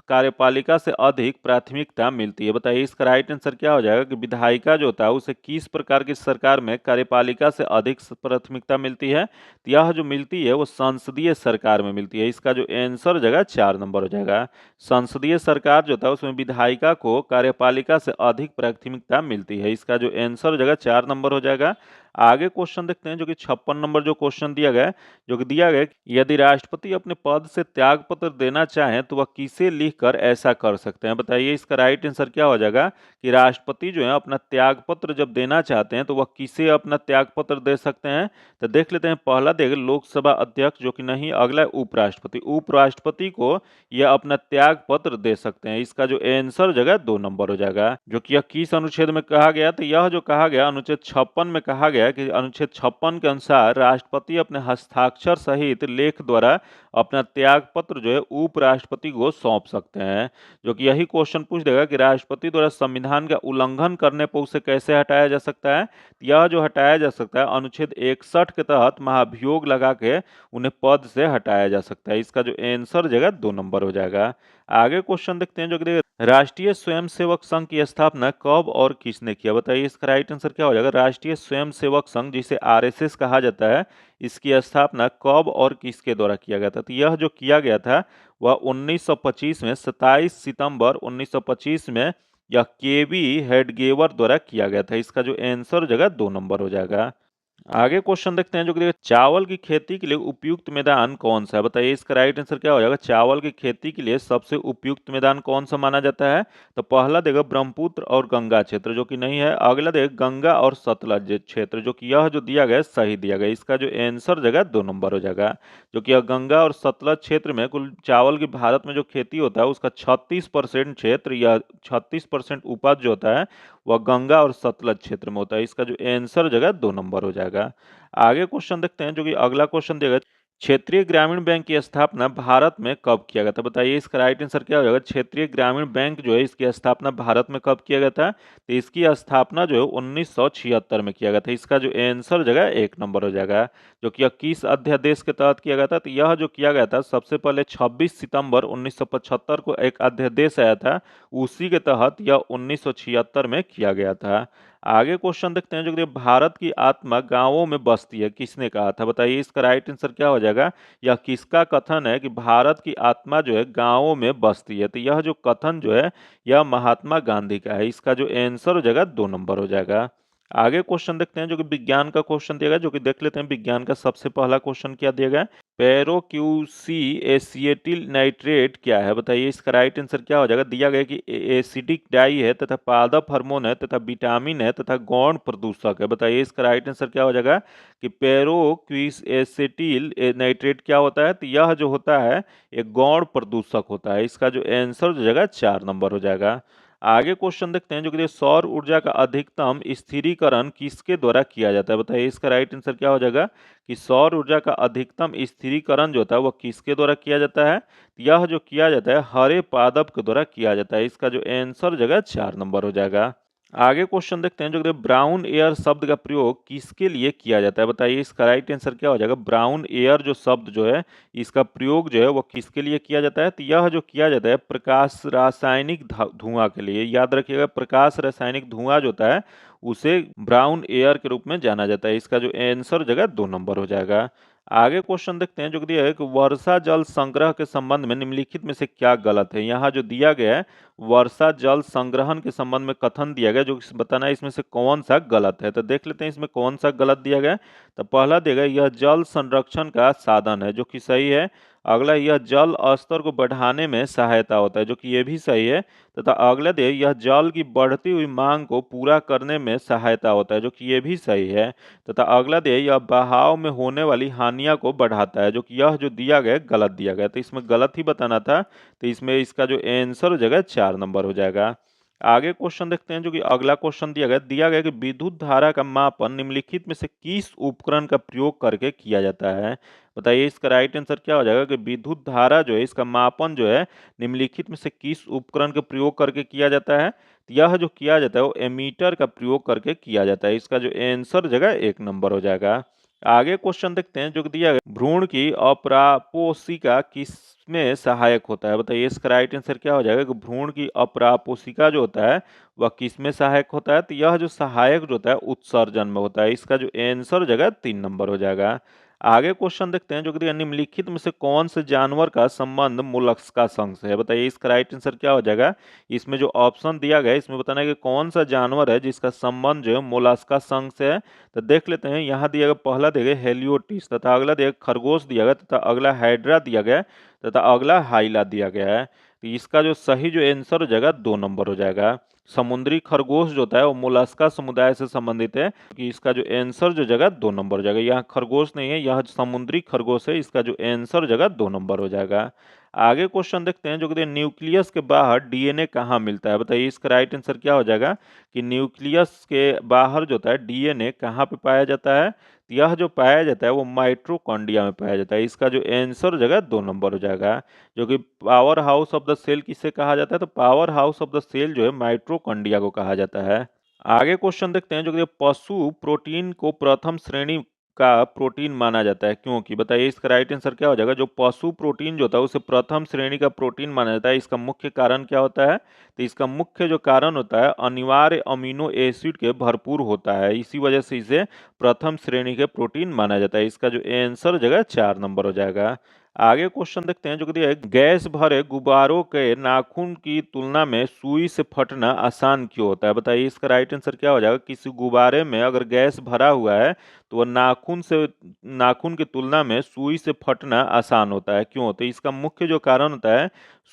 कार्यपालिका से अधिक प्राथमिकता मिलती है? बताइए इसका राइट आंसर क्या हो जाएगा कि विधायिका जो होता है उसे किस प्रकार की सरकार में कार्यपालिका से अधिक प्राथमिकता मिलती है? तो यह जो मिलती है वो संसदीय सरकार में मिलती है। इसका जो आंसर जगह 4 नंबर हो जाएगा। संसदीय सरकार जो होता है उसमें विधायिका को कार्यपालिका से अधिक प्राथमिकता मिलती है। इसका जो आंसर जगह 4 नंबर हो जाएगा। आगे क्वेश्चन देखते हैं जो कि 56 नंबर जो क्वेश्चन दिया गया है। जो कि दिया गया यदि राष्ट्रपति अपने पद से त्यागपत्र देना चाहें तो वह किसे लिखकर ऐसा कर सकते हैं? बताइए इसका राइट आंसर क्या हो जाएगा कि राष्ट्रपति जो है अपना त्यागपत्र जब देना चाहते हैं तो वह किसे अपना त्यागपत्र दे सकते हैं? तो देख लेते हैं। पहला देगा लोकसभा अध्यक्ष, जो कि नहीं, अगला उपराष्ट्रपति। उपराष्ट्रपति को यह अपना त्यागपत्र दे सकते हैं। इसका जो आंसर जगह 2 नंबर हो जाएगा। जो कि यह किस अनुच्छेद में कहा गया? तो यह जो कहा गया अनुच्छेद 56 में कहा गया कि अनुच्छेद 56 के अनुसार राष्ट्रपति अपने हस्ताक्षर सहित लेख द्वारा अपना त्यागपत्र जो है उपराष्ट्रपति को सौंप सकते हैं। जो कि यही क्वेश्चन पूछ देगा कि राष्ट्रपति द्वारा संविधान का उल्लंघन करने पर उसे कैसे हटाया जा सकता है? यह जो हटाया जा सकता है अनुच्छेद 61 के तहत महाभियोग लगा के उन्हें पद से हटाया जा सकता है। इसका जो आंसर जगह 2 नंबर हो जाएगा। आगे क्वेश्चन देखते हैं जो कि राष्ट्रीय स्वयंसेवक संघ की स्थापना कब और किसने किया? बताइए इसका राइट आंसर क्या हो जाएगा। राष्ट्रीय स्वयंसेवक संघ जिसे आरएसएस कहा जाता है, इसकी स्थापना कब और किसके द्वारा किया गया था? तो यह जो किया गया था वह 1925 में 27 सितंबर 1925 में यह केवी हेडगेवर द्वारा किया गया था। इसका जो आंसर जगह 2 नंबर हो जाएगा। आगे क्वेश्चन देखते हैं जो कि देखिए चावल की खेती के लिए उपयुक्त मैदान कौन सा है? बताइए इसका राइट आंसर क्या हो जाएगा? चावल की खेती के लिए सबसे उपयुक्त मैदान कौन सा माना जाता है? तो पहला देगा ब्रह्मपुत्र और गंगा क्षेत्र जो कि नहीं है। अगला देगा गंगा और सतलज क्षेत्र जो कि यह जो दिया गया है सही दिया गया है। इसका जो आंसर जगह 2 नंबर हो जाएगा। जो कि यह गंगा और सतलज क्षेत्र में कुल चावल की भारत में जो खेती होता है उसका 36% क्षेत्र या 36% उपज जो होता है वह गंगा और सतलज क्षेत्र में होता है। इसका जो आंसर जगह 2 नंबर हो जाएगा। आगे क्वेश्चन देखते हैं जो कि अगला क्वेश्चन दिया गया क्षेत्रीय ग्रामीण बैंक की स्थापना भारत में कब किया गया था? बताइए इसका राइट आंसर क्या हो जाएगा? क्षेत्रीय ग्रामीण बैंक जो है इसकी स्थापना भारत में कब किया गया था? तो इसकी स्थापना जो है 1976 में किया गया था। इसका जो आंसर जगह 1 नंबर हो जाएगा। जो कि यह किस अध्यादेश के तहत किया गया था? तो यह जो किया गया था सबसे पहले 26 सितंबर 1975 को एक अध्यादेश आया था, उसी के तहत यह 1976 में किया गया था। आगे क्वेश्चन देखते हैं जो कि भारत की आत्मा गांवों में बसती है किसने कहा था? बताइए इसका राइट आंसर क्या हो जाएगा? यह किसका कथन है कि भारत की आत्मा जो है गांवों में बसती है? तो यह जो कथन जो है यह महात्मा गांधी का है। इसका जो आंसर हो जाएगा 2 नंबर हो जाएगा। आगे क्वेश्चन देखते हैं जो कि विज्ञान का क्वेश्चन दिया गया जो कि देख लेते हैं विज्ञान का सबसे पहला क्वेश्चन क्या दिया गया है? पेरोक्यूसी एसिएटिल नाइट्रेट क्या है? बताइए इसका राइट आंसर क्या हो जाएगा? दिया गया कि एसिडिक डाई है तथा पादप हार्मोन है तथा विटामिन है तथा गौण प्रदूषक है। बताइए इसका राइट आंसर क्या हो जाएगा? कि पेरोक्यूस एसिटिल नाइट्रेट क्या होता है? तो यह जो होता है एक गौण प्रदूषक होता है। इसका जो आंसर हो जाएगा 4 नंबर हो जाएगा। आगे क्वेश्चन देखते हैं जो कि सौर ऊर्जा का अधिकतम स्थिरीकरण किसके द्वारा किया जाता है? बताइए इसका राइट आंसर क्या हो जाएगा? कि सौर ऊर्जा का अधिकतम स्थिरीकरण जो होता है वह किसके द्वारा किया जाता है? यह जो किया जाता है हरे पादप के द्वारा किया जाता है। इसका जो आंसर जगह 4 नंबर हो जाएगा। आगे क्वेश्चन देखते हैं जो कि ब्राउन एयर शब्द का प्रयोग किसके लिए किया जाता है? बताइए इसका राइट आंसर क्या हो जाएगा? ब्राउन एयर जो शब्द जो है इसका प्रयोग जो है वो किसके लिए किया जाता है? तो यह जो किया जाता है प्रकाश रासायनिक धुआं के लिए। याद रखिएगा प्रकाश रासायनिक धुआं जो होता है उसे ब्राउन एयर के रूप में जाना जाता है। इसका जो आंसर जगह 2 नंबर हो जाएगा। आगे क्वेश्चन देखते हैं जो कि दिया है कि वर्षा जल संग्रह के संबंध में निम्नलिखित में से क्या गलत है? यहाँ जो दिया गया है वर्षा जल संग्रहण के संबंध में कथन दिया गया जो कि बताना है इसमें से कौन सा गलत है। तो देख लेते हैं इसमें कौन सा गलत दिया गया है। तो पहला दिया गया यह जल संरक्षण का साधन है जो कि सही है। अगला यह जल स्तर को बढ़ाने में सहायता होता है जो कि ये भी सही है। तथा अगला दिया यह जल की बढ़ती हुई मांग को पूरा करने में सहायता होता है जो कि ये भी सही है। तथा अगला दिया यह बहाव में होने वाली हानियों को बढ़ाता है जो कि यह जो दिया गया गलत दिया गया। तो इसमें गलत ही बताना था। तो इसमें इसका जो आंसर हो जाएगा 4 नंबर हो जाएगा। आगे क्वेश्चन देखते हैं जो कि अगला क्वेश्चन दिया गया कि विद्युत धारा का मापन निम्नलिखित में से किस उपकरण का प्रयोग करके किया जाता है? बताइए इसका राइट आंसर क्या हो जाएगा? कि विद्युत धारा जो है इसका मापन जो है निम्नलिखित में से किस उपकरण का प्रयोग करके किया जाता है? तो यह जो किया जाता है वो एमीटर का प्रयोग करके किया जाता है। इसका जो आंसर जगह 1 नंबर हो जाएगा। आगे क्वेश्चन देखते हैं जो कि दिया गया भ्रूण की अपरापोषिका किसमें सहायक होता है? बताइए इसका राइट आंसर क्या हो जाएगा? कि भ्रूण की अपरापोषिका जो होता है वह किसमें सहायक होता है? तो यह जो सहायक जो होता है उत्सर्जन में होता है। इसका जो आंसर जगह 3 नंबर हो जाएगा। आगे क्वेश्चन देखते हैं जो कि दिया निम्नलिखित में से कौन से जानवर का संबंध मोलस्का संघ से है? बताइए इसका राइट आंसर क्या हो जाएगा? इसमें जो ऑप्शन दिया गया है इसमें बताना है कि कौन सा जानवर है जिसका संबंध जो है मोलस्का संघ से है। तो देख लेते हैं यहाँ दिया गया पहला दिया गया हेलियोटिस तथा अगला दिया गया खरगोश दिया गया तथा अगला हाइड्रा दिया गया तथा अगला हाइला दिया गया है। तो इसका जो सही जो आंसर हो जाएगा 2 नंबर हो जाएगा। समुद्री खरगोश जो होता है वो मोलस्का समुदाय से संबंधित है कि इसका जो आंसर जो जगह 2 नंबर हो जाएगा। यहाँ खरगोश नहीं है, यह समुद्री खरगोश है। इसका जो आंसर जगह 2 नंबर हो जाएगा। आगे क्वेश्चन देखते हैं जो कहते हैं न्यूक्लियस के बाहर डीएनए कहाँ मिलता है? बताइए इसका राइट आंसर क्या हो जाएगा? कि न्यूक्लियस के बाहर जो होता है डीएनए कहाँ पे पाया जाता है? तो यह जो पाया जाता है वो माइटोकॉन्ड्रिया में पाया जाता है। इसका जो आंसर जगह 2 नंबर हो जाएगा। जो कि power house of the cell किसे कहा जाता है? तो power house of the cell जो है माइटोकॉन्ड्रिया को कहा जाता है। आगे क्वेश्चन देखते हैं जो कि पशु प्रोटीन को प्रथम श्रेणी का प्रोटीन माना जाता है क्योंकि? बताइए इसका राइट आंसर क्या हो जाएगा? जो पशु प्रोटीन जो होता है उसे प्रथम श्रेणी का प्रोटीन माना जाता है। इसका मुख्य कारण क्या होता है? तो इसका मुख्य जो कारण होता है अनिवार्य अमीनो एसिड के भरपूर होता है, इसी वजह से इसे प्रथम श्रेणी के प्रोटीन माना जाता है। इसका जो आंसर जगह 4 नंबर हो जाएगा। आगे क्वेश्चन देखते हैं जो कि दिया है, गैस भरे गुब्बारों के नाखून की तुलना में सुई से फटना आसान क्यों होता है? बताइए इसका राइट आंसर क्या हो जाएगा। किसी गुब्बारे में अगर गैस भरा हुआ है तो वह नाखून की तुलना में सुई से फटना आसान होता है। क्यों? तो इसका मुख्य जो कारण होता है,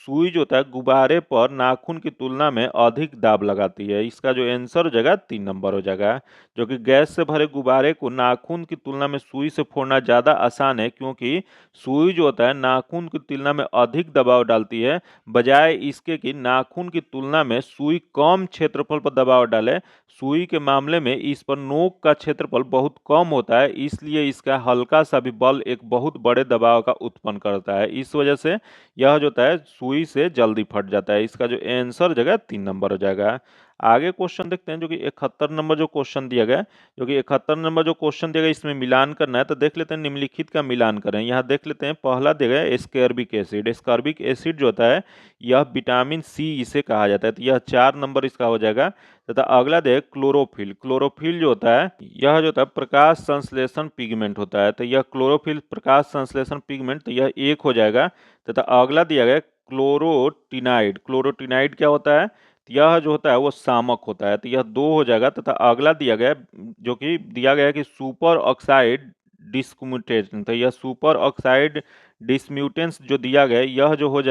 सुई जो होता है गुब्बारे पर नाखून की तुलना में अधिक दाब लगाती है। इसका जो आंसर हो जाएगा 3 नंबर हो जाएगा। जो कि गैस से भरे गुब्बारे को नाखून की तुलना में सुई से फोड़ना ज्यादा आसान है, क्योंकि सुई जो होता है नाखून की तुलना में अधिक दबाव डालती है, बजाय इसके कि नाखून की तुलना में सुई कम क्षेत्रफल पर दबाव डाले। सुई के मामले में इस पर नोक का क्षेत्रफल बहुत कम होता है, इसलिए इसका हल्का सा भी बल एक बहुत बड़े दबाव का उत्पन्न करता है। इस वजह से यह जो होता है सुई से जल्दी फट जाता है। इसका जो आंसर जगह 3 नंबर हो जाएगा। आगे क्वेश्चन देखते हैं जो कि 71 नंबर जो क्वेश्चन दिया गया है, जो कि 71 नंबर जो क्वेश्चन दिया गया इसमें मिलान करना है। तो देख लेते हैं निम्नलिखित का मिलान करें। यहाँ देख लेते हैं पहला दिया गया है एस्कॉर्बिक एसिड। एस्कॉर्बिक एसिड जो होता है यह विटामिन सी इसे कहा जाता है, तो यह 4 नंबर इसका हो जाएगा। तथा अगला देख क्लोरोफिल। क्लोरोफिल जो होता है यह जो होता है प्रकाश संश्लेषण पिगमेंट होता है, तो यह क्लोरोफिल प्रकाश संश्लेषण पिगमेंट, तो यह 1 हो जाएगा। तथा अगला दिया गया क्लोरोटिनाइड। क्लोरोटिनाइड क्या होता है? यह जो होता है वो शामक होता है, तो यह 2 हो जाएगा। तथा अगला दिया गया जो कि दिया गया है कि सुपर ऑक्साइड डिस्म्यूटेशन, तो यह सुपर ऑक्साइड डिस्म्यूटेंस जो दिया गया है यह हो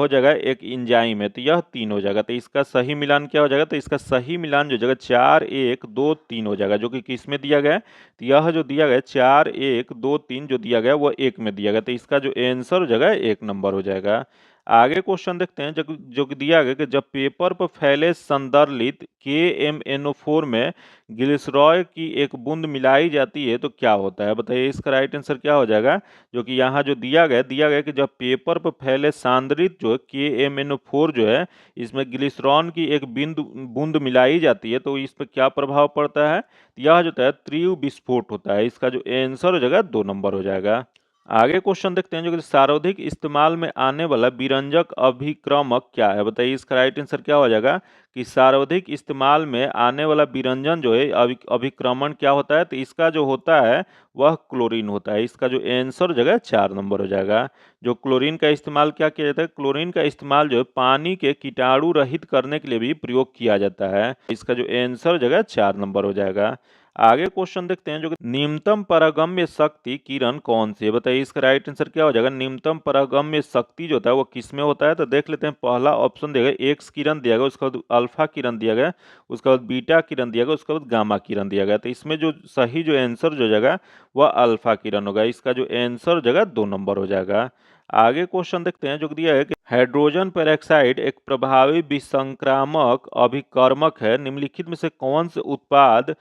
जाएगा एक इंजाइम है, तो यह 3 हो जाएगा। तो इसका सही मिलान क्या हो जाएगा? तो इसका सही मिलान जो जगह 4 1 2 3 हो जाएगा, जो कि किस में दिया गया है? तो यह जो दिया गया है 4 1 2 3 जो दिया गया है, वह 1 में दिया गया, तो इसका जो आंसर हो जाएगा 1 नंबर हो जाएगा। आगे क्वेश्चन देखते हैं जो कि दिया गया कि जब पेपर पर फैले संदर्लित KMnO4 में ग्लिसरॉल की एक बूंद मिलाई जाती है तो क्या होता है? बताइए इसका राइट आंसर क्या हो जाएगा। जो कि यहाँ जो दिया गया कि जब पेपर पर फैले सांद्रित जो KMnO4 जो है इसमें ग्लिसरॉल की एक बिंदु बूंद मिलाई जाती है तो इस पर क्या प्रभाव पड़ता है? यह जो है तीव्र विस्फोट होता है। इसका जो आंसर हो जाएगा 2 नंबर हो जाएगा। आगे क्वेश्चन देखते हैं जो कि सर्वाधिक इस्तेमाल में आने वाला विरंजक अभिक्रमक क्या है? बताइए इसका राइट आंसर क्या हो जाएगा कि सर्वाधिक इस्तेमाल में आने वाला विरंजन जो है अभिक्रमण क्या होता है? तो इसका जो होता है वह क्लोरीन होता है। इसका जो आंसर हो जाएगा 4 नंबर हो जाएगा। जो क्लोरीन का इस्तेमाल क्या किया जाता है? क्लोरीन का इस्तेमाल जो है पानी के कीटाणु रहित करने के लिए भी प्रयोग किया जाता है। इसका जो आंसर हो जाएगा 4 नंबर हो जाएगा। आगे क्वेश्चन देखते हैं जो कि निम्नतम परागम्य शक्ति किरण कौन सी है? बताइए इसका राइट आंसर क्या हो जाएगा। निम्नतम परागम्य शक्ति जो होता है वो किस में होता है? तो देख लेते हैं पहला ऑप्शन दिया गया एक्स किरण दिया गया, उसके बाद अल्फा किरण दिया गया, उसके बाद बीटा किरण दिया गया, उसके बाद गामा किरण दिया गया। तो इसमें जो सही जो आंसर जो जाएगा वह अल्फा किरण होगा। इसका जो आंसर हो जाएगा 2 नंबर हो जाएगा। आगे क्वेश्चन देखते हैं जो कि दिया है कि हाइड्रोजन पेरोक्साइड एक प्रभावी विसंक्रामक अभिकर्मक है, निम्नलिखित में से कौन से उत्पाद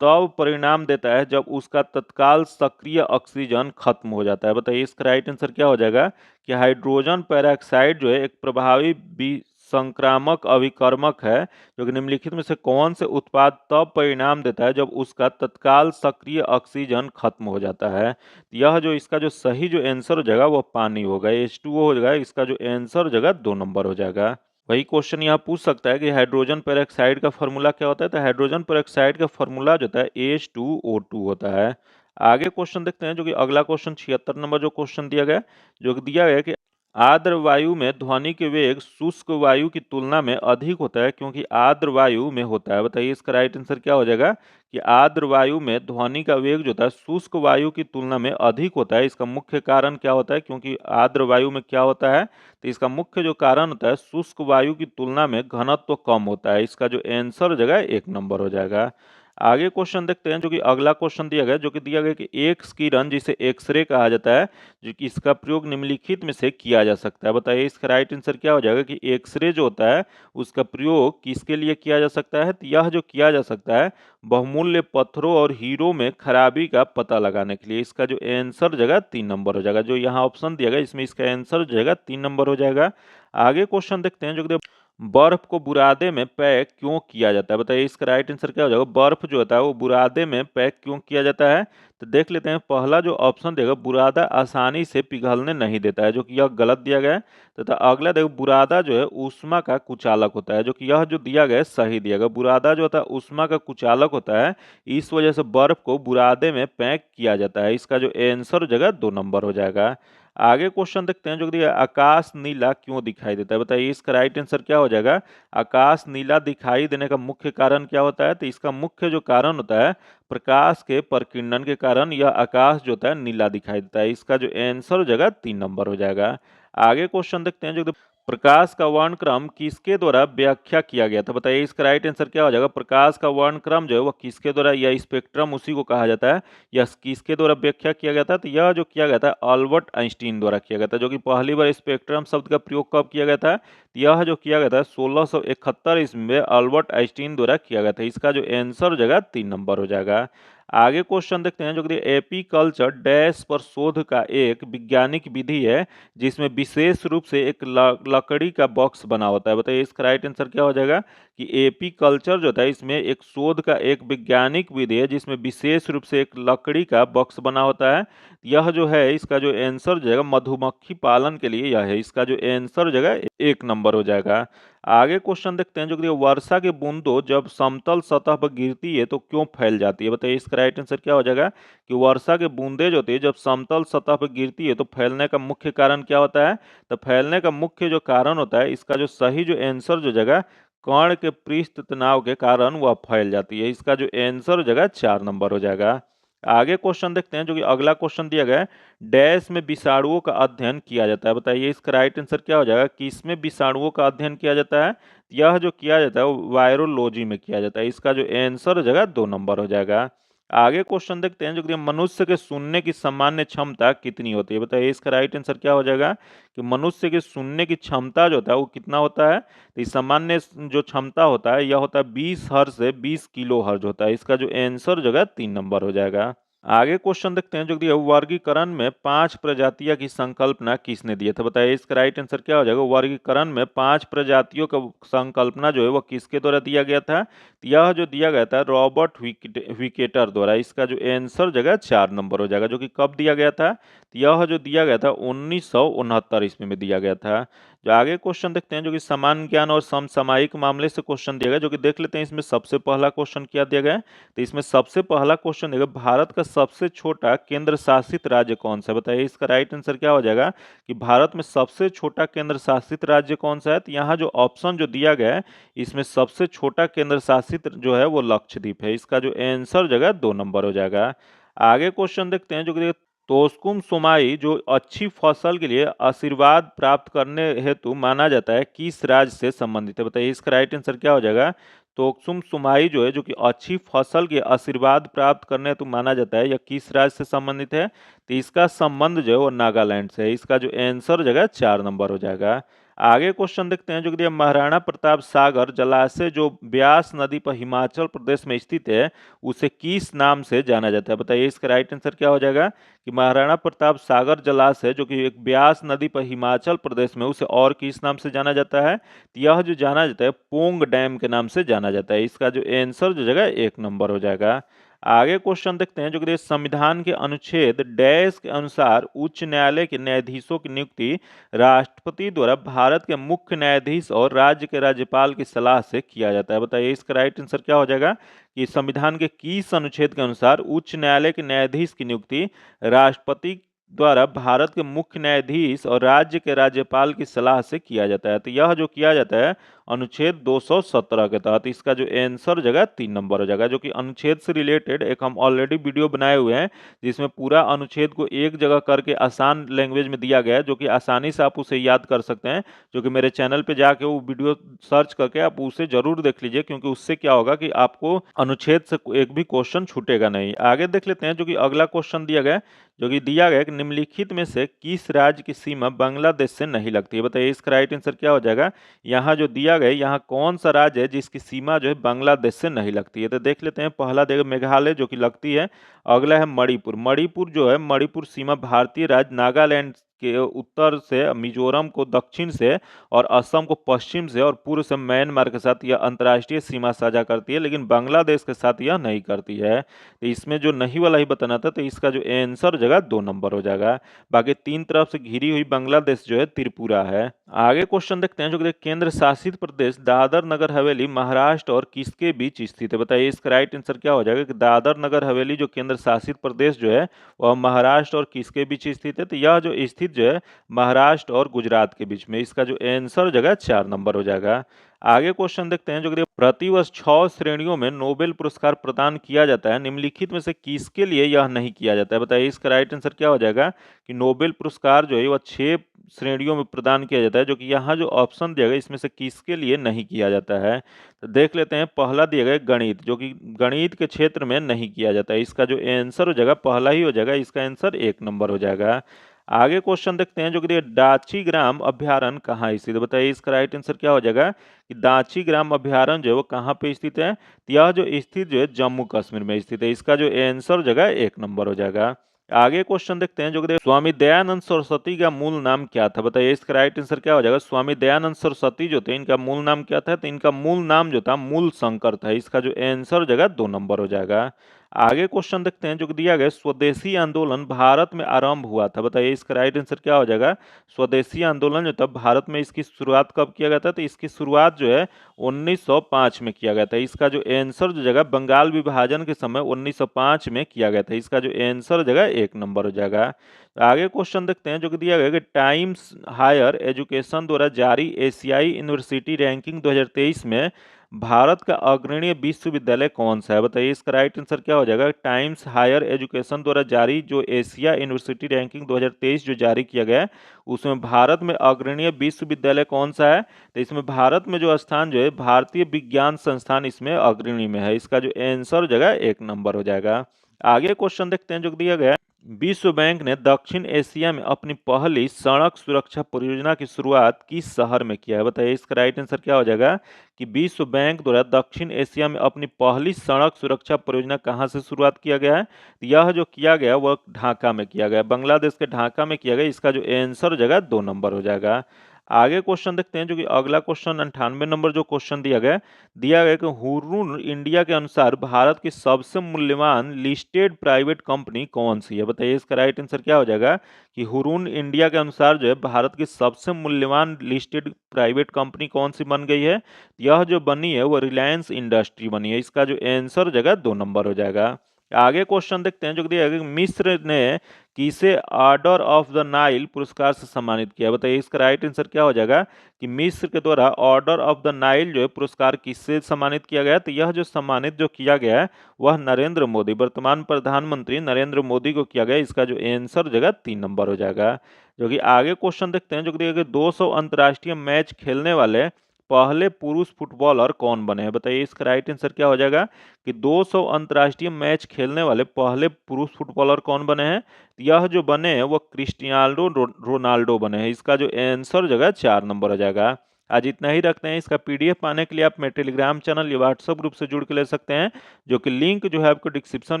तब परिणाम देता है जब उसका तत्काल सक्रिय ऑक्सीजन खत्म हो जाता है? बताइए इसका राइट आंसर क्या हो जाएगा कि हाइड्रोजन पेरोक्साइड जो है एक प्रभावी विसंक्रामक अभिकर्मक है, जो कि निम्नलिखित में से कौन से उत्पाद तब परिणाम देता है जब उसका तत्काल सक्रिय ऑक्सीजन खत्म हो जाता है? यह जो इसका जो सही जो आंसर हो जाएगा वह पानी होगा, H2O हो जाएगा। इसका जो आंसर हो जाएगा 2 नंबर हो जाएगा। वही क्वेश्चन यहाँ पूछ सकता है कि हाइड्रोजन पेरोक्साइड का फॉर्मूला क्या होता है? तो हाइड्रोजन पेरोक्साइड का फॉर्मूला जो होता है H2O2 होता है। आगे क्वेश्चन देखते हैं जो कि अगला क्वेश्चन 76 नंबर जो क्वेश्चन दिया गया है, जो कि दिया गया है कि आर्द्र वायु में ध्वनि के वेग शुष्क वायु की तुलना में अधिक होता है क्योंकि आर्द्र वायु में होता है। बताइए इसका राइट आंसर क्या हो जाएगा कि आर्द्र वायु में ध्वनि का वेग जो होता है शुष्क वायु की तुलना में अधिक होता है। इसका मुख्य कारण क्या होता है? क्योंकि आर्द्र वायु में क्या होता है? तो इसका मुख्य जो कारण होता है शुष्क वायु की तुलना में घनत्व कम होता है। इसका जो आंसर हो जाएगा 1 नंबर हो जाएगा। आगे क्वेश्चन देखते हैं जो कि अगला क्वेश्चन दिया गया, जो कि दिया गया कि एक्स किरण जिसे एक्सरे कहा जाता है, जो कि इसका प्रयोग निम्नलिखित में से किया जा सकता है। बताइए इसका राइट आंसर क्या हो जाएगा कि एक्सरे जो होता है उसका प्रयोग किसके लिए किया जा सकता है? तो यह जो किया जा सकता है बहुमूल्य पत्थरों और हीरो में खराबी का पता लगाने के लिए। इसका जो आंसर जगह 3 नंबर हो जाएगा। जो यहाँ ऑप्शन दिया गया इसमें इसका आंसर जो है 3 नंबर हो जाएगा। आगे क्वेश्चन देखते हैं जो कि बर्फ को बुरादे में पैक क्यों किया जाता है? बताइए इसका राइट आंसर क्या हो जाएगा। बर्फ जो होता है वो बुरादे में पैक क्यों किया जाता है? तो देख लेते हैं पहला जो ऑप्शन देगा बुरादा आसानी से पिघलने नहीं देता है, जो कि यह गलत दिया गया है। तथा अगला देखो बुरादा जो है ऊष्मा का कुचालक होता है, जो कि यह जो दिया गया है सही दिया गया। बुरादा जो होता है ऊष्मा का कुचालक होता है, इस वजह से बर्फ को बुरादे में पैक किया जाता है। इसका जो आंसर जगह 2 नंबर हो जाएगा। आगे क्वेश्चन देखते हैं जो दिया है, आकाश नीला क्यों दिखाई देता है? बताइए इसका राइट आंसर क्या हो जाएगा। आकाश नीला दिखाई देने का मुख्य कारण क्या होता है? तो इसका मुख्य जो कारण होता है, प्रकाश के प्रकीर्णन के कारण यह आकाश जो होता है नीला दिखाई देता है। इसका जो आंसर हो जाएगा 3 नंबर हो जाएगा। आगे क्वेश्चन देखते हैं जो प्रकाश का वर्णक्रम किसके द्वारा व्याख्या किया गया था? बताइए इसका राइट आंसर क्या हो जाएगा। प्रकाश का वर्णक्रम जो है वह किसके द्वारा, या स्पेक्ट्रम उसी को कहा जाता है, या किसके द्वारा व्याख्या किया गया था? तो यह जो किया गया था अल्बर्ट आइंस्टीन द्वारा किया गया था, जो कि पहली बार स्पेक्ट्रम शब्द का प्रयोग कब किया गया था? यह जो किया गया था 1671 ईस्वी में अल्बर्ट आइंस्टीन द्वारा किया गया था। इसका जो आंसर हो जाएगा 3 नंबर हो जाएगा। आगे क्वेश्चन देखते हैं जो कि एपीकल्चर डैश पर शोध का एक वैज्ञानिक विधि है जिसमें विशेष रूप से एक लकड़ी का बॉक्स बना होता है। बताइए इसका राइट आंसर क्या हो जाएगा कि एपीकल्चर जो होता है इसमें एक शोध का एक वैज्ञानिक विधि है जिसमें विशेष रूप से एक लकड़ी का बॉक्स बना होता है। यह जो है इसका जो आंसर हो जाएगा मधुमक्खी पालन के लिए यह है। इसका जो आंसर हो जाएगा 1 नंबर हो जाएगा। आगे क्वेश्चन देखते हैं जो कि वर्षा के बूंदों जब समतल सतह पर गिरती है तो क्यों फैल जाती है? बताइए इसका राइट आंसर क्या हो जाएगा कि वर्षा के बूंदे जो होती है जब समतल सतह पर गिरती है तो फैलने का मुख्य कारण क्या होता है? तो फैलने का मुख्य जो कारण होता है, इसका जो सही जो आंसर जो जगह कण के पृष्ठ तनाव के कारण वह फैल जाती है। इसका जो आंसर हो जाएगा 4 नंबर हो जाएगा। आगे क्वेश्चन देखते हैं जो कि अगला क्वेश्चन दिया गया है, डैश में विषाणुओं का अध्ययन किया जाता है। बताइए इसका राइट आंसर क्या हो जाएगा कि इसमें विषाणुओं का अध्ययन किया जाता है। यह जो किया जाता है वो वायरोलॉजी में किया जाता है। इसका जो आंसर हो जाएगा 2 नंबर हो जाएगा। आगे क्वेश्चन देखते हैं जो कि मनुष्य के सुनने की सामान्य क्षमता कितनी होती है? बताइए इसका राइट आंसर क्या हो जाएगा कि मनुष्य के सुनने की क्षमता जो होता है वो कितना होता है? तो इस सामान्य जो क्षमता होता है यह होता है 20 हर्ट्ज से 20 किलो हर्ट्ज होता है। इसका जो आंसर जो है 3 नंबर हो जाएगा। आगे क्वेश्चन देखते हैं जो दिया वर्गीकरण में 5 प्रजातियों की संकल्पना किसने दिया था? बताइए इसका राइट आंसर क्या हो जाएगा। वर्गीकरण में 5 प्रजातियों का संकल्पना जो है वह किसके द्वारा दिया गया था? तो यह जो दिया गया था रॉबर्ट विकेटर द्वारा। इसका जो आंसर जगह 4 नंबर हो जाएगा, जो कि कब दिया गया था? तो यह जो दिया गया था 1969 ईस्वी में दिया गया था। जो आगे क्वेश्चन देखते हैं जो कि समान ज्ञान और समसामयिक मामले से क्वेश्चन दिया गया, जो कि देख लेते हैं इसमें सबसे पहला क्वेश्चन क्या दिया गया है। तो इसमें सबसे पहला क्वेश्चन देखो, भारत का सबसे छोटा केंद्र शासित राज्य कौन सा है? बताइए इसका राइट आंसर क्या हो जाएगा कि भारत में सबसे छोटा केंद्र शासित राज्य कौन सा है? तो यहाँ जो ऑप्शन जो दिया गया है इसमें सबसे छोटा केंद्र शासित जो है वो लक्षद्वीप है। इसका जो आंसर जगह 2 नंबर हो जाएगा। आगे क्वेश्चन देखते हैं जो कि तोस्कुम सुमाई जो अच्छी फसल के लिए आशीर्वाद प्राप्त करने हेतु माना जाता है किस राज्य से संबंधित है? बताइए इसका राइट आंसर क्या हो जाएगा। तोक्सुम सुमाई जो है जो कि अच्छी फसल के आशीर्वाद प्राप्त करने हेतु माना जाता है, यह किस राज्य से संबंधित है? तो इसका संबंध जो है वो नागालैंड से है। इसका जो आंसर हो जाएगा 4 नंबर हो जाएगा। आगे क्वेश्चन देखते हैं जो कि दिया महाराणा प्रताप सागर जलाशय जो ब्यास नदी पर हिमाचल प्रदेश में स्थित है उसे किस नाम से जाना जाता है? बताइए इसका राइट आंसर क्या हो जाएगा कि महाराणा प्रताप सागर जलाशय जो कि एक ब्यास नदी पर हिमाचल प्रदेश में, उसे और किस नाम से जाना जाता है? तो यह जो जाना जाता है पोंग डैम के नाम से जाना जाता है। इसका जो आंसर जो जगह 1 नंबर हो जाएगा। आगे क्वेश्चन देखते हैं जो कि संविधान के अनुच्छेद डैश के अनुसार उच्च न्यायालय के न्यायाधीशों की नियुक्ति राष्ट्रपति द्वारा भारत के मुख्य न्यायाधीश और राज्य के राज्यपाल की सलाह से किया जाता है। बताइए इसका राइट आंसर क्या हो जाएगा कि संविधान के किस अनुच्छेद के अनुसार उच्च न्यायालय के न्यायाधीश की नियुक्ति राष्ट्रपति द्वारा भारत के मुख्य न्यायाधीश और राज्य के राज्यपाल की सलाह से किया जाता है? तो यह जो किया जाता है अनुच्छेद 217 के तहत। इसका जो आंसर जगह 3 नंबर हो जाएगा, जो कि अनुच्छेद से रिलेटेड एक हम ऑलरेडी वीडियो बनाए हुए हैं जिसमें पूरा अनुच्छेद को एक जगह करके आसान लैंग्वेज में दिया गया है, जो कि आसानी से आप उसे याद कर सकते हैं। जो कि मेरे चैनल पे जाके वो वीडियो सर्च करके आप उसे जरूर देख लीजिए, क्योंकि उससे क्या होगा कि आपको अनुच्छेद से एक भी क्वेश्चन छूटेगा नहीं। आगे देख लेते हैं जो कि अगला क्वेश्चन दिया गया है, जो कि दिया गया है कि निम्नलिखित में से किस राज्य की सीमा बांग्लादेश से नहीं लगती है? बताइए इसका राइट आंसर क्या हो जाएगा। यहाँ जो दिया गया है यहाँ कौन सा राज्य है जिसकी सीमा जो है बांग्लादेश से नहीं लगती है? तो देख लेते हैं। पहला देखो मेघालय जो कि लगती है। अगला है मणिपुर। मणिपुर जो है मणिपुर सीमा भारतीय राज्य नागालैंड के उत्तर से, मिजोरम को दक्षिण से और असम को पश्चिम से और पूर्व से म्यांमार के साथ यह अंतर्राष्ट्रीय सीमा साझा करती है, लेकिन बांग्लादेश के साथ यह नहीं करती है। तो इसमें जो नहीं वाला ही बताना था, तो इसका जो आंसर जगह 2 नंबर हो जाएगा। बाकी 3 तरफ से घिरी हुई बांग्लादेश जो है त्रिपुरा है। आगे क्वेश्चन देखते हैं जो कि केंद्र शासित प्रदेश दादर नगर हवेली महाराष्ट्र और किसके बीच स्थित है? बताइए इसका राइट आंसर क्या हो जाएगा कि दादर नगर हवेली जो केंद्र शासित प्रदेश जो है वह महाराष्ट्र और किसके बीच स्थित है? तो यह जो स्थित जो है महाराष्ट्र और गुजरात के बीच में। इसका जो आंसर हो जाएगा 4 नंबर हो जाएगा। आगे क्वेश्चन देखते हैं जो कि प्रतिवर्ष 6 श्रेणियों में नोबेल पुरस्कार प्रदान किया जाता है, निम्नलिखित में से किसके लिए यह नहीं किया जाता है? बताइए इसका राइट आंसर क्या हो जाएगा कि नोबेल पुरस्कार जो है वह 6 श्रेणियों में प्रदान किया जाता है, जो कि यहाँ जो ऑप्शन दिया गया इसमें से किसके लिए नहीं किया जाता है। तो देख लेते हैं, पहला दिया गया गणित, जो कि गणित के क्षेत्र में नहीं किया जाता है। इसका जो आंसर हो जाएगा पहला ही हो जाएगा, इसका आंसर 1 नंबर हो जाएगा। आगे क्वेश्चन देखते हैं जो कि दाची ग्राम अभ्यारण्य कहाँ स्थित है? बताइए इसका राइट आंसर क्या हो जाएगा कि दाची ग्राम अभ्यारण्य जो है वो कहाँ पे स्थित है? तो यह जो स्थित जो है जम्मू कश्मीर में स्थित है। इसका जो आंसर हो जाएगा 1 नंबर हो जाएगा। आगे क्वेश्चन देखते हैं जो कि स्वामी दयानंद सरस्वती का मूल नाम क्या था? बताइए इसका राइट आंसर क्या हो जाएगा। स्वामी दयानंद सरस्वती जो थे इनका मूल नाम क्या था? तो इनका मूल नाम जो था मूल शंकर था। इसका जो आंसर हो जाएगा 2 नंबर हो जाएगा। आगे क्वेश्चन देखते हैं जो कि दिया गया स्वदेशी आंदोलन भारत में आरंभ हुआ था। बताइए इसका राइट आंसर क्या हो जाएगा। स्वदेशी आंदोलन जो था भारत में इसकी शुरुआत कब किया गया था? तो इसकी शुरुआत जो है 1905 में किया गया था। इसका जो आंसर जो जगह बंगाल विभाजन के समय 1905 में किया गया था। इसका जो आंसर जगह 1 नंबर हो जाएगा। आगे क्वेश्चन देखते हैं जो कि दिया गया कि टाइम्स हायर एजुकेशन द्वारा जारी एशियाई यूनिवर्सिटी रैंकिंग 2023 में भारत का अग्रणी विश्वविद्यालय कौन सा है? बताइए इसका राइट आंसर क्या हो जाएगा। टाइम्स हायर एजुकेशन द्वारा जारी जो एशिया यूनिवर्सिटी रैंकिंग 2023 जो जारी किया गया है उसमें भारत में अग्रणी विश्वविद्यालय कौन सा है? तो इसमें भारत में जो स्थान जो है भारतीय विज्ञान संस्थान इसमें अग्रणी में है। इसका जो आंसर हो जाएगा 1 नंबर हो जाएगा। आगे क्वेश्चन देखते हैं जो दिया गया विश्व बैंक ने दक्षिण एशिया में अपनी पहली सड़क सुरक्षा परियोजना की शुरुआत किस शहर में किया है? बताइए इसका राइट आंसर क्या हो जाएगा कि विश्व बैंक द्वारा दक्षिण एशिया में अपनी पहली सड़क सुरक्षा परियोजना कहां से शुरुआत किया गया है? यह जो किया गया वह ढाका में किया गया, बांग्लादेश के ढाका में किया गया। इसका जो आंसर हो जाएगा 2 नंबर हो जाएगा। आगे क्वेश्चन देखते हैं जो कि अगला क्वेश्चन 98 नंबर जो क्वेश्चन दिया गया कि हुरून इंडिया के अनुसार भारत की सबसे मूल्यवान लिस्टेड प्राइवेट कंपनी कौन सी है? बताइए इसका राइट आंसर क्या हो जाएगा कि हुरून इंडिया के अनुसार जो है भारत की सबसे मूल्यवान लिस्टेड प्राइवेट कंपनी कौन सी बन गई है? यह जो बनी है वो रिलायंस इंडस्ट्री बनी है। इसका जो आंसर हो जाएगा 2 नंबर हो जाएगा। आगे क्वेश्चन देखते हैं जो दिया गया मिस्र ने किसे ऑर्डर ऑफ द नाइल पुरस्कार से सम्मानित किया? बताइए इसका राइट आंसर क्या हो जाएगा कि मिस्र के द्वारा ऑर्डर ऑफ द नाइल जो है पुरस्कार किससे सम्मानित किया गया? तो यह जो सम्मानित जो किया गया है वह नरेंद्र मोदी, वर्तमान प्रधानमंत्री नरेंद्र मोदी को किया गया। इसका जो आंसर जगह 3 नंबर हो जाएगा। जो कि आगे क्वेश्चन देखते हैं जो कि 200 अंतर्राष्ट्रीय मैच खेलने वाले पहले पुरुष फुटबॉलर कौन बने हैं? बताइए इसका राइट आंसर क्या हो जाएगा कि 200 अंतर्राष्ट्रीय मैच खेलने वाले पहले पुरुष फुटबॉलर कौन बने हैं? यह जो बने हैं वो क्रिस्टियानो रोनाल्डो बने हैं। इसका जो आंसर जगह 4 नंबर हो जाएगा। आज इतना ही रखते हैं। इसका पीडीएफ पाने के लिए आप मेरे टेलीग्राम चैनल या व्हाट्सएप ग्रुप से जुड़ के ले सकते हैं, जो कि लिंक जो है आपको डिस्क्रिप्शन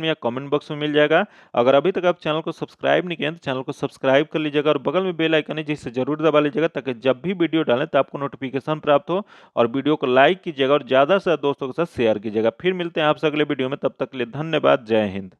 में या कमेंट बॉक्स में मिल जाएगा। अगर अभी तक आप चैनल को सब्सक्राइब नहीं किए तो चैनल को सब्सक्राइब कर लीजिएगा और बगल में बेल आइकन है जिसे जरूर दबा लीजिएगा, ताकि जब भी वीडियो डालें तो आपको नोटिफिकेशन प्राप्त हो। और वीडियो को लाइक कीजिएगा और ज़्यादा से ज़्यादा दोस्तों के साथ शेयर कीजिएगा। फिर मिलते हैं आपसे अगले वीडियो में, तब तक के लिए धन्यवाद। जय हिंद।